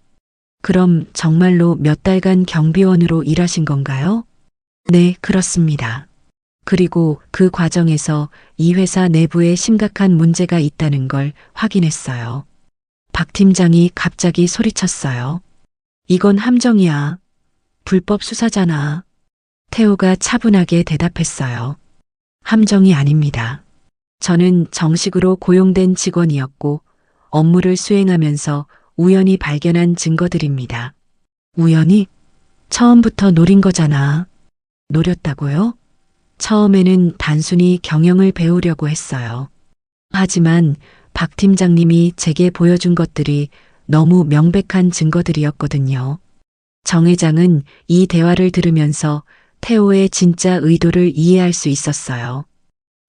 그럼 정말로 몇 달간 경비원으로 일하신 건가요? 네, 그렇습니다. 그리고 그 과정에서 이 회사 내부에 심각한 문제가 있다는 걸 확인했어요. 박 팀장이 갑자기 소리쳤어요. 이건 함정이야. 불법 수사잖아. 태호가 차분하게 대답했어요. 함정이 아닙니다. 저는 정식으로 고용된 직원이었고 업무를 수행하면서 우연히 발견한 증거들입니다. 우연히? 처음부터 노린 거잖아. 노렸다고요? 처음에는 단순히 경영을 배우려고 했어요. 하지만 박 팀장님이 제게 보여준 것들이 너무 명백한 증거들이었거든요. 정 회장은 이 대화를 들으면서 태호의 진짜 의도를 이해할 수 있었어요.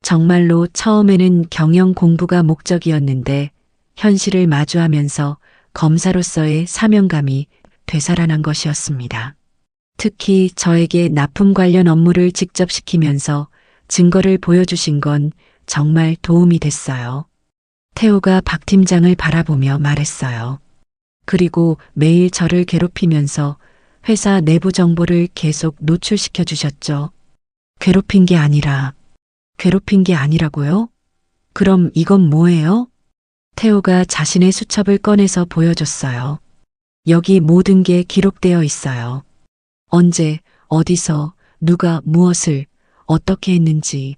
정말로 처음에는 경영 공부가 목적이었는데 현실을 마주하면서 검사로서의 사명감이 되살아난 것이었습니다. 특히 저에게 납품 관련 업무를 직접 시키면서 증거를 보여주신 건 정말 도움이 됐어요. 태호가 박 팀장을 바라보며 말했어요. 그리고 매일 저를 괴롭히면서 회사 내부 정보를 계속 노출시켜 주셨죠. 괴롭힌 게 아니라고요? 그럼 이건 뭐예요? 태호가 자신의 수첩을 꺼내서 보여줬어요. 여기 모든 게 기록되어 있어요. 언제, 어디서, 누가 무엇을, 어떻게 했는지.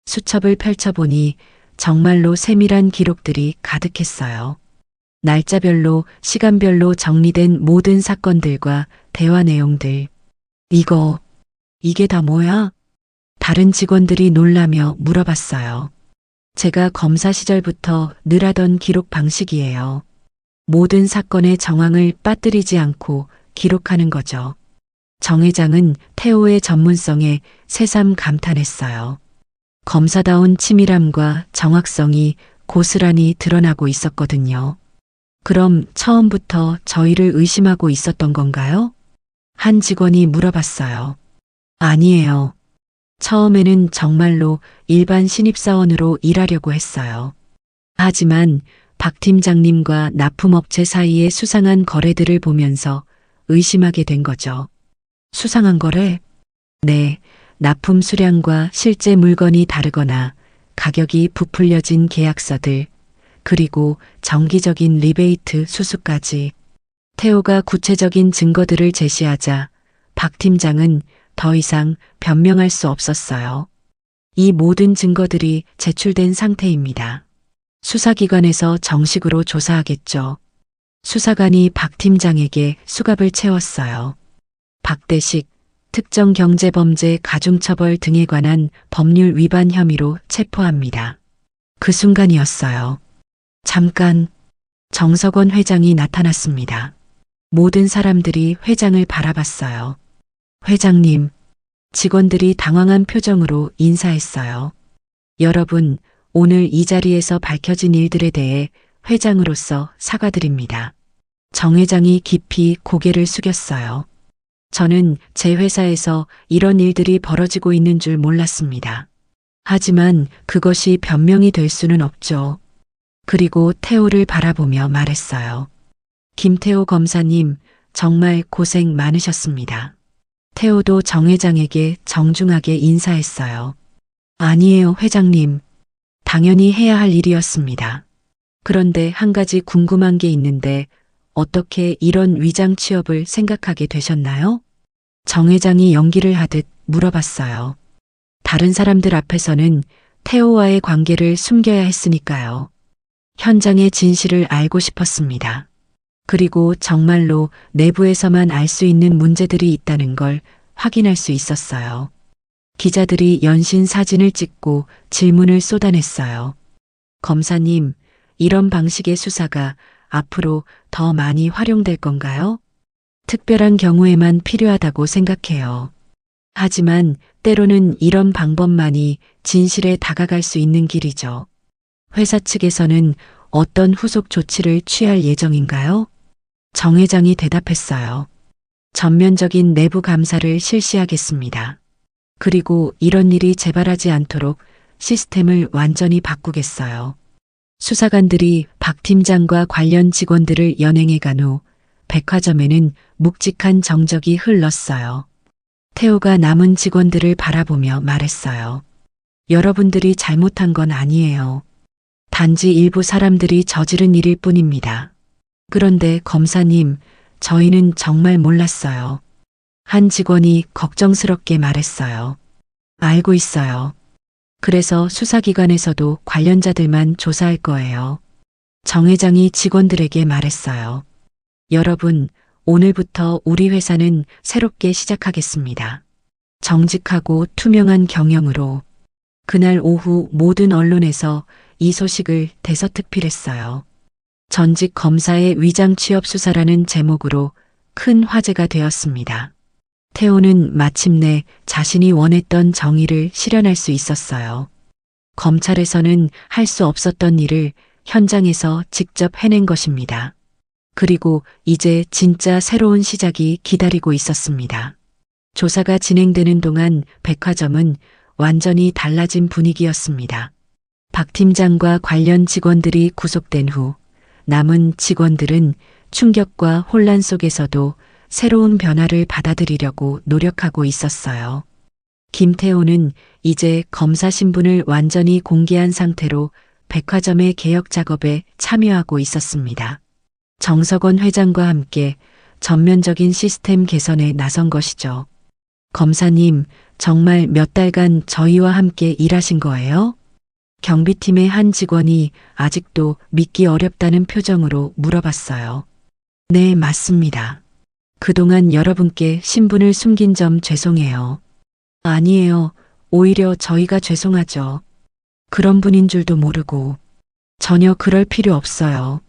수첩을 펼쳐보니 정말로 세밀한 기록들이 가득했어요. 날짜별로, 시간별로 정리된 모든 사건들과 대화 내용들. 이게 다 뭐야? 다른 직원들이 놀라며 물어봤어요. 제가 검사 시절부터 늘 하던 기록 방식이에요. 모든 사건의 정황을 빠뜨리지 않고 기록하는 거죠. 정 회장은 태호의 전문성에 새삼 감탄했어요. 검사다운 치밀함과 정확성이 고스란히 드러나고 있었거든요. 그럼 처음부터 저희를 의심하고 있었던 건가요? 한 직원이 물어봤어요. 아니에요. 처음에는 정말로 일반 신입사원으로 일하려고 했어요. 하지만 박 팀장님과 납품업체 사이의 수상한 거래들을 보면서 의심하게 된 거죠. 수상한 거래? 네, 납품 수량과 실제 물건이 다르거나 가격이 부풀려진 계약서들, 그리고 정기적인 리베이트 수수까지. 태호가 구체적인 증거들을 제시하자 박 팀장은 더 이상 변명할 수 없었어요. 이 모든 증거들이 제출된 상태입니다. 수사기관에서 정식으로 조사하겠죠. 수사관이 박 팀장에게 수갑을 채웠어요. 박대식, 특정경제범죄 가중처벌 등에 관한 법률 위반 혐의로 체포합니다. 그 순간이었어요. 잠깐, 정석원 회장이 나타났습니다. 모든 사람들이 회장을 바라봤어요. 회장님, 직원들이 당황한 표정으로 인사했어요. 여러분, 오늘 이 자리에서 밝혀진 일들에 대해 회장으로서 사과드립니다. 정 회장이 깊이 고개를 숙였어요. 저는 제 회사에서 이런 일들이 벌어지고 있는 줄 몰랐습니다. 하지만 그것이 변명이 될 수는 없죠. 그리고 태호를 바라보며 말했어요. 김태호 검사님, 정말 고생 많으셨습니다. 태호도 정 회장에게 정중하게 인사했어요. 아니에요, 회장님. 당연히 해야 할 일이었습니다. 그런데 한 가지 궁금한 게 있는데 어떻게 이런 위장 취업을 생각하게 되셨나요? 정 회장이 연기를 하듯 물어봤어요. 다른 사람들 앞에서는 태호와의 관계를 숨겨야 했으니까요. 현장의 진실을 알고 싶었습니다. 그리고 정말로 내부에서만 알 수 있는 문제들이 있다는 걸 확인할 수 있었어요. 기자들이 연신 사진을 찍고 질문을 쏟아냈어요. 검사님, 이런 방식의 수사가 앞으로 더 많이 활용될 건가요? 특별한 경우에만 필요하다고 생각해요. 하지만 때로는 이런 방법만이 진실에 다가갈 수 있는 길이죠. 회사 측에서는 어떤 후속 조치를 취할 예정인가요? 정 회장이 대답했어요. 전면적인 내부 감사를 실시하겠습니다. 그리고 이런 일이 재발하지 않도록 시스템을 완전히 바꾸겠어요. 수사관들이 박 팀장과 관련 직원들을 연행해 간 후 백화점에는 묵직한 정적이 흘렀어요. 태호가 남은 직원들을 바라보며 말했어요. 여러분들이 잘못한 건 아니에요. 단지 일부 사람들이 저지른 일일 뿐입니다. 그런데 검사님, 저희는 정말 몰랐어요. 한 직원이 걱정스럽게 말했어요. 알고 있어요. 그래서 수사기관에서도 관련자들만 조사할 거예요. 정 회장이 직원들에게 말했어요. 여러분, 오늘부터 우리 회사는 새롭게 시작하겠습니다. 정직하고 투명한 경영으로. 그날 오후 모든 언론에서 이 소식을 대서특필했어요. 전직 검사의 위장 취업 수사라는 제목으로 큰 화제가 되었습니다. 태호는 마침내 자신이 원했던 정의를 실현할 수 있었어요. 검찰에서는 할 수 없었던 일을 현장에서 직접 해낸 것입니다. 그리고 이제 진짜 새로운 시작이 기다리고 있었습니다. 조사가 진행되는 동안 백화점은 완전히 달라진 분위기였습니다. 박 팀장과 관련 직원들이 구속된 후 남은 직원들은 충격과 혼란 속에서도 새로운 변화를 받아들이려고 노력하고 있었어요. 김태호는 이제 검사 신분을 완전히 공개한 상태로 백화점의 개혁 작업에 참여하고 있었습니다. 정석원 회장과 함께 전면적인 시스템 개선에 나선 것이죠. 검사님, 정말 몇 달간 저희와 함께 일하신 거예요? 경비팀의 한 직원이 아직도 믿기 어렵다는 표정으로 물어봤어요. 네, 맞습니다. 그동안 여러분께 신분을 숨긴 점 죄송해요. 아니에요. 오히려 저희가 죄송하죠. 그런 분인 줄도 모르고. 전혀 그럴 필요 없어요.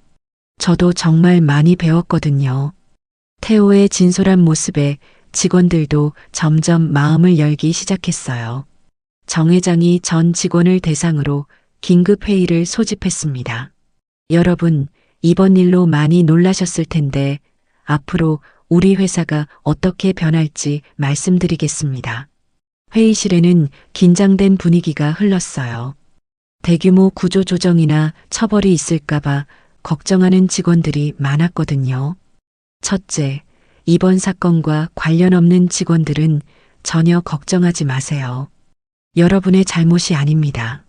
저도 정말 많이 배웠거든요. 태호의 진솔한 모습에 직원들도 점점 마음을 열기 시작했어요. 정 회장이 전 직원을 대상으로 긴급 회의를 소집했습니다. 여러분, 이번 일로 많이 놀라셨을 텐데 앞으로 우리 회사가 어떻게 변할지 말씀드리겠습니다. 회의실에는 긴장된 분위기가 흘렀어요. 대규모 구조 조정이나 처벌이 있을까봐 걱정하는 직원들이 많았거든요. 첫째, 이번 사건과 관련 없는 직원들은 전혀 걱정하지 마세요. 여러분의 잘못이 아닙니다.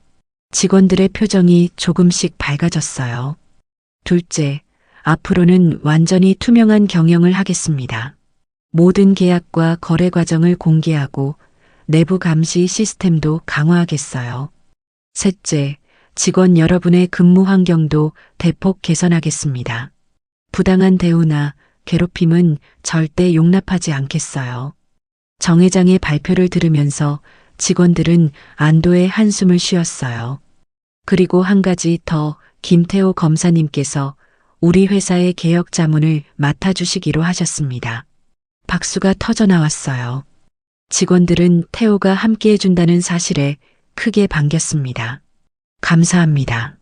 직원들의 표정이 조금씩 밝아졌어요. 둘째, 앞으로는 완전히 투명한 경영을 하겠습니다. 모든 계약과 거래 과정을 공개하고 내부 감시 시스템도 강화하겠어요. 셋째, 직원 여러분의 근무 환경도 대폭 개선하겠습니다. 부당한 대우나 괴롭힘은 절대 용납하지 않겠어요. 정 회장의 발표를 들으면서 직원들은 안도의 한숨을 쉬었어요. 그리고 한 가지 더, 김태호 검사님께서 우리 회사의 개혁 자문을 맡아주시기로 하셨습니다. 박수가 터져 나왔어요. 직원들은 태호가 함께 해준다는 사실에 크게 반겼습니다. 감사합니다.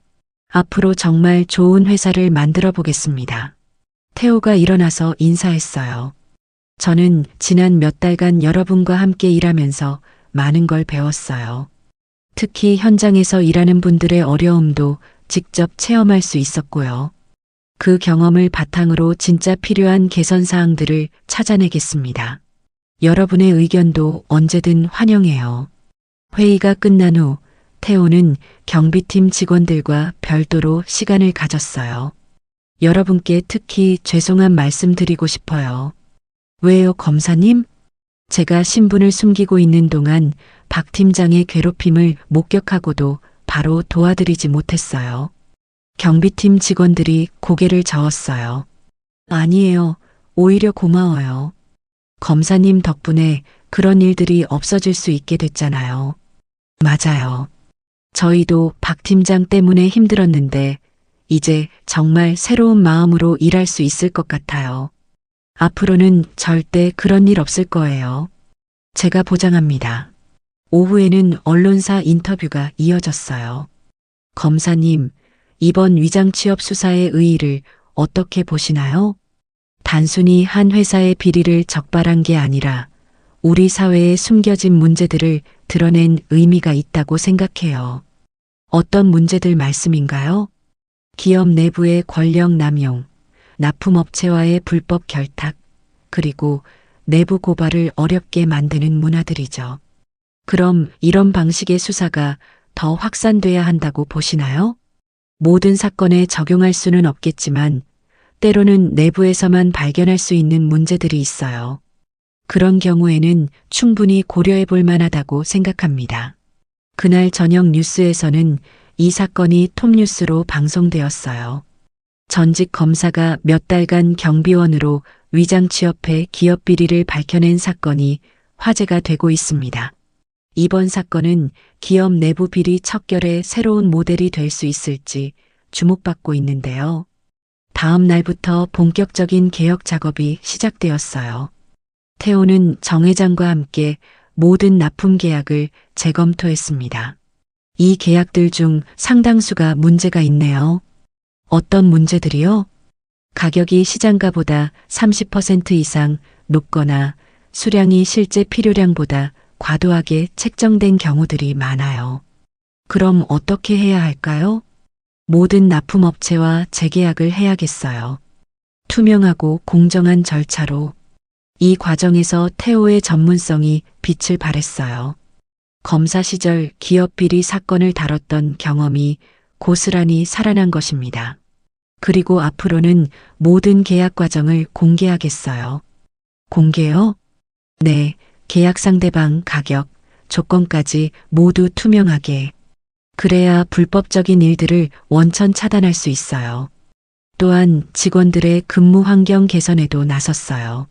앞으로 정말 좋은 회사를 만들어 보겠습니다. 태호가 일어나서 인사했어요. 저는 지난 몇 달간 여러분과 함께 일하면서 많은 걸 배웠어요. 특히 현장에서 일하는 분들의 어려움도 직접 체험할 수 있었고요. 그 경험을 바탕으로 진짜 필요한 개선 사항들을 찾아내겠습니다. 여러분의 의견도 언제든 환영해요. 회의가 끝난 후 태호는 경비팀 직원들과 별도로 시간을 가졌어요. 여러분께 특히 죄송한 말씀 드리고 싶어요. 왜요, 검사님? 제가 신분을 숨기고 있는 동안 박 팀장의 괴롭힘을 목격하고도 바로 도와드리지 못했어요. 경비팀 직원들이 고개를 저었어요. 아니에요. 오히려 고마워요. 검사님 덕분에 그런 일들이 없어질 수 있게 됐잖아요. 맞아요. 저희도 박 팀장 때문에 힘들었는데 이제 정말 새로운 마음으로 일할 수 있을 것 같아요. 앞으로는 절대 그런 일 없을 거예요. 제가 보장합니다. 오후에는 언론사 인터뷰가 이어졌어요. 검사님, 이번 위장 취업 수사의 의의를 어떻게 보시나요? 단순히 한 회사의 비리를 적발한 게 아니라 우리 사회에 숨겨진 문제들을 드러낸 의미가 있다고 생각해요. 어떤 문제들 말씀인가요? 기업 내부의 권력 남용, 납품업체와의 불법 결탁, 그리고 내부 고발을 어렵게 만드는 문화들이죠. 그럼 이런 방식의 수사가 더 확산돼야 한다고 보시나요? 모든 사건에 적용할 수는 없겠지만 때로는 내부에서만 발견할 수 있는 문제들이 있어요. 그런 경우에는 충분히 고려해 볼 만하다고 생각합니다. 그날 저녁 뉴스에서는 이 사건이 톱뉴스로 방송되었어요. 전직 검사가 몇 달간 경비원으로 위장 취업해 기업 비리를 밝혀낸 사건이 화제가 되고 있습니다. 이번 사건은 기업 내부 비리 척결의 새로운 모델이 될 수 있을지 주목받고 있는데요. 다음 날부터 본격적인 개혁 작업이 시작되었어요. 태호는 정 회장과 함께 모든 납품 계약을 재검토했습니다. 이 계약들 중 상당수가 문제가 있네요. 어떤 문제들이요? 가격이 시장가보다 30% 이상 높거나 수량이 실제 필요량보다 과도하게 책정된 경우들이 많아요. 그럼 어떻게 해야 할까요? 모든 납품업체와 재계약을 해야겠어요. 투명하고 공정한 절차로. 이 과정에서 태호의 전문성이 빛을 발했어요. 검사 시절 기업 비리 사건을 다뤘던 경험이 고스란히 살아난 것입니다. 그리고 앞으로는 모든 계약 과정을 공개하겠어요. 공개요? 네, 계약 상대방 가격, 조건까지 모두 투명하게. 그래야 불법적인 일들을 원천 차단할 수 있어요. 또한 직원들의 근무 환경 개선에도 나섰어요.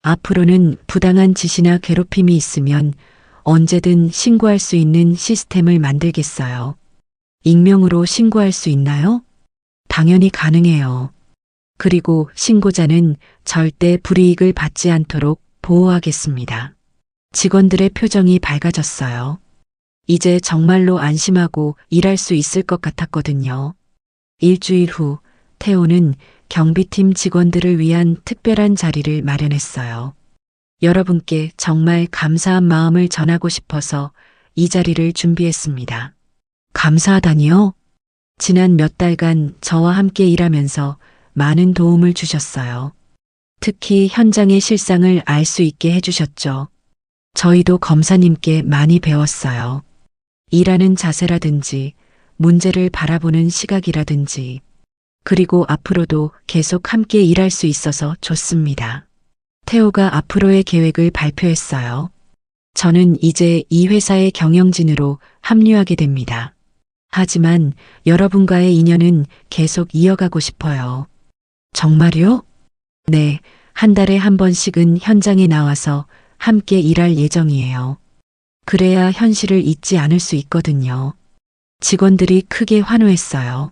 앞으로는 부당한 지시나 괴롭힘이 있으면 언제든 신고할 수 있는 시스템을 만들겠어요. 익명으로 신고할 수 있나요? 당연히 가능해요. 그리고 신고자는 절대 불이익을 받지 않도록 보호하겠습니다. 직원들의 표정이 밝아졌어요. 이제 정말로 안심하고 일할 수 있을 것 같았거든요. 일주일 후 태호는 경비팀 직원들을 위한 특별한 자리를 마련했어요. 여러분께 정말 감사한 마음을 전하고 싶어서 이 자리를 준비했습니다. 감사하다니요? 지난 몇 달간 저와 함께 일하면서 많은 도움을 주셨어요. 특히 현장의 실상을 알 수 있게 해주셨죠. 저희도 검사님께 많이 배웠어요. 일하는 자세라든지 문제를 바라보는 시각이라든지 그리고 앞으로도 계속 함께 일할 수 있어서 좋습니다. 태호가 앞으로의 계획을 발표했어요. 저는 이제 이 회사의 경영진으로 합류하게 됩니다. 하지만 여러분과의 인연은 계속 이어가고 싶어요. 정말요? 네, 한 달에 한 번씩은 현장에 나와서 함께 일할 예정이에요. 그래야 현실을 잊지 않을 수 있거든요. 직원들이 크게 환호했어요.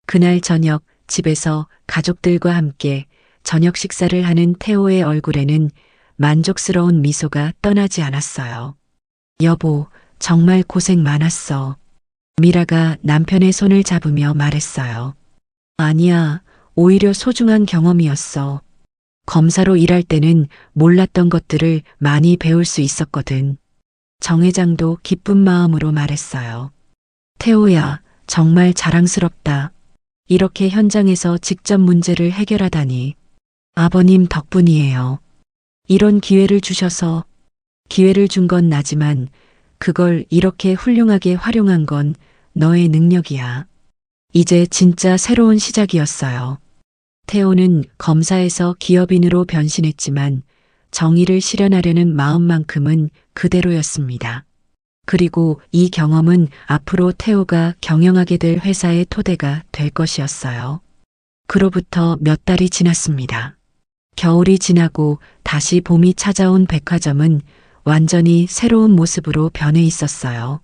그날 저녁 집에서 가족들과 함께 저녁 식사를 하는 태호의 얼굴에는 만족스러운 미소가 떠나지 않았어요. 여보, 정말 고생 많았어. 미라가 남편의 손을 잡으며 말했어요. 아니야, 오히려 소중한 경험이었어. 검사로 일할 때는 몰랐던 것들을 많이 배울 수 있었거든. 정 회장도 기쁜 마음으로 말했어요. 태호야, 정말 자랑스럽다. 이렇게 현장에서 직접 문제를 해결하다니. 아버님 덕분이에요. 이런 기회를 주셔서 기회를 준 건 나지만 그걸 이렇게 훌륭하게 활용한 건 너의 능력이야. 이제 진짜 새로운 시작이었어요. 태호는 검사에서 기업인으로 변신했지만 정의를 실현하려는 마음만큼은 그대로였습니다. 그리고 이 경험은 앞으로 태호가 경영하게 될 회사의 토대가 될 것이었어요. 그로부터 몇 달이 지났습니다. 겨울이 지나고 다시 봄이 찾아온 백화점은 완전히 새로운 모습으로 변해 있었어요.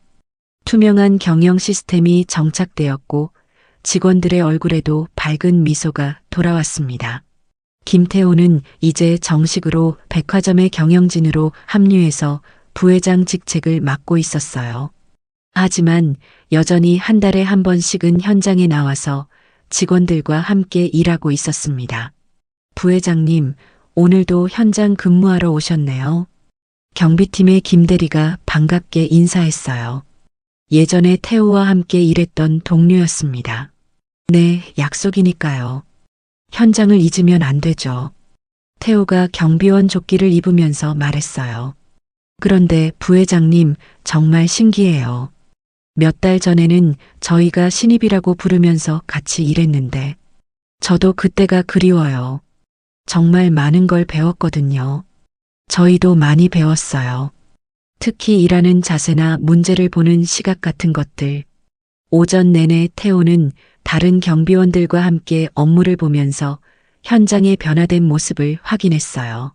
투명한 경영 시스템이 정착되었고 직원들의 얼굴에도 밝은 미소가 돌아왔습니다. 김태호는 이제 정식으로 백화점의 경영진으로 합류해서 부회장 직책을 맡고 있었어요. 하지만 여전히 한 달에 한 번씩은 현장에 나와서 직원들과 함께 일하고 있었습니다. 부회장님, 오늘도 현장 근무하러 오셨네요. 경비팀의 김대리가 반갑게 인사했어요. 예전에 태호와 함께 일했던 동료였습니다. 네, 약속이니까요. 현장을 잊으면 안 되죠. 태호가 경비원 조끼를 입으면서 말했어요. 그런데 부회장님, 정말 신기해요. 몇 달 전에는 저희가 신입이라고 부르면서 같이 일했는데 저도 그때가 그리워요. 정말 많은 걸 배웠거든요. 저희도 많이 배웠어요. 특히 일하는 자세나 문제를 보는 시각 같은 것들. 오전 내내 태호는 다른 경비원들과 함께 업무를 보면서 현장의 변화된 모습을 확인했어요.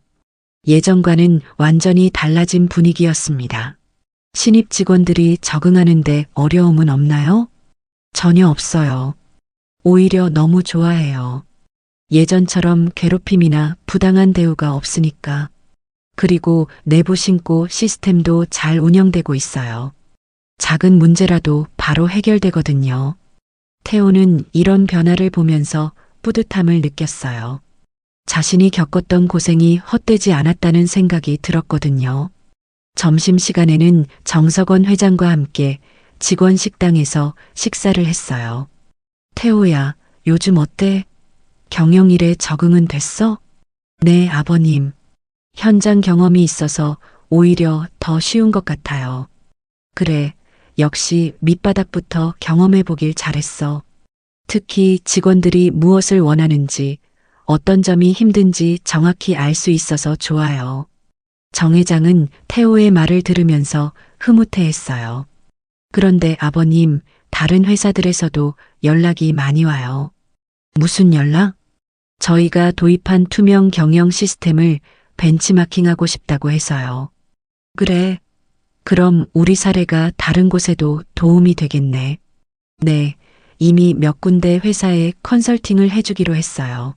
예전과는 완전히 달라진 분위기였습니다. 신입 직원들이 적응하는데 어려움은 없나요? 전혀 없어요. 오히려 너무 좋아해요. 예전처럼 괴롭힘이나 부당한 대우가 없으니까. 그리고 내부 신고 시스템도 잘 운영되고 있어요. 작은 문제라도 바로 해결되거든요. 태호는 이런 변화를 보면서 뿌듯함을 느꼈어요. 자신이 겪었던 고생이 헛되지 않았다는 생각이 들었거든요. 점심시간에는 정석원 회장과 함께 직원 식당에서 식사를 했어요. 태호야, 요즘 어때? 경영일에 적응은 됐어? 네, 아버님. 현장 경험이 있어서 오히려 더 쉬운 것 같아요. 그래, 역시 밑바닥부터 경험해 보길 잘했어. 특히 직원들이 무엇을 원하는지, 어떤 점이 힘든지 정확히 알 수 있어서 좋아요. 정 회장은 태호의 말을 들으면서 흐뭇해했어요. 그런데 아버님, 다른 회사들에서도 연락이 많이 와요. 무슨 연락? 저희가 도입한 투명 경영 시스템을 벤치마킹하고 싶다고 해서요. 그래. 그럼 우리 사례가 다른 곳에도 도움이 되겠네. 네. 이미 몇 군데 회사에 컨설팅을 해주기로 했어요.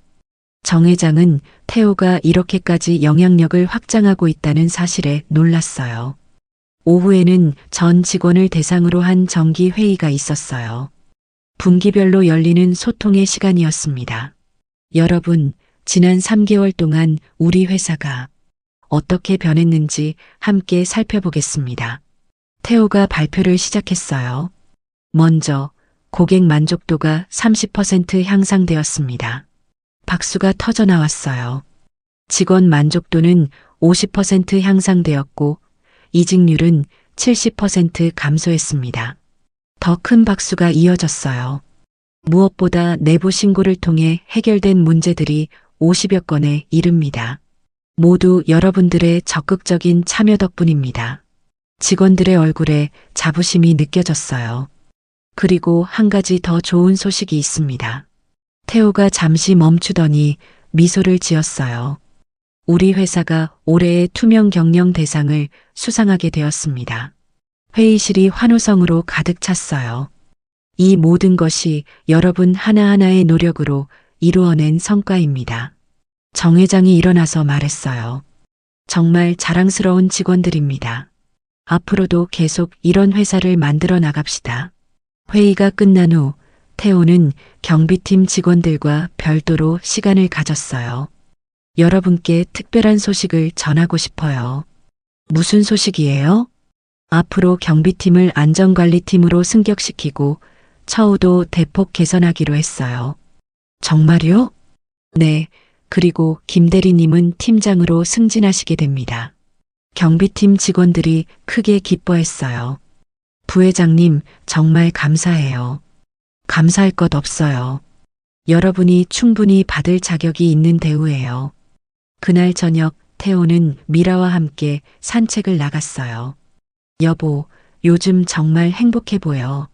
정 회장은 태호가 이렇게까지 영향력을 확장하고 있다는 사실에 놀랐어요. 오후에는 전 직원을 대상으로 한 정기 회의가 있었어요. 분기별로 열리는 소통의 시간이었습니다. 여러분, 지난 3개월 동안 우리 회사가 어떻게 변했는지 함께 살펴보겠습니다. 태호가 발표를 시작했어요. 먼저 고객 만족도가 30% 향상되었습니다. 박수가 터져 나왔어요. 직원 만족도는 50% 향상되었고 이직률은 70% 감소했습니다. 더 큰 박수가 이어졌어요. 무엇보다 내부 신고를 통해 해결된 문제들이 50여 건에 이릅니다. 모두 여러분들의 적극적인 참여 덕분입니다. 직원들의 얼굴에 자부심이 느껴졌어요. 그리고 한 가지 더 좋은 소식이 있습니다. 태호가 잠시 멈추더니 미소를 지었어요. 우리 회사가 올해의 투명 경영 대상을 수상하게 되었습니다. 회의실이 환호성으로 가득 찼어요. 이 모든 것이 여러분 하나하나의 노력으로 이루어낸 성과입니다. 정 회장이 일어나서 말했어요. 정말 자랑스러운 직원들입니다. 앞으로도 계속 이런 회사를 만들어 나갑시다. 회의가 끝난 후 태호는 경비팀 직원들과 별도로 시간을 가졌어요. 여러분께 특별한 소식을 전하고 싶어요. 무슨 소식이에요? 앞으로 경비팀을 안전관리팀으로 승격시키고 처우도 대폭 개선하기로 했어요. 정말요? 네, 그리고 김 대리님은 팀장으로 승진하시게 됩니다. 경비팀 직원들이 크게 기뻐했어요. 부회장님, 정말 감사해요. 감사할 것 없어요. 여러분이 충분히 받을 자격이 있는 대우예요. 그날 저녁 태호는 미라와 함께 산책을 나갔어요. 여보, 요즘 정말 행복해 보여.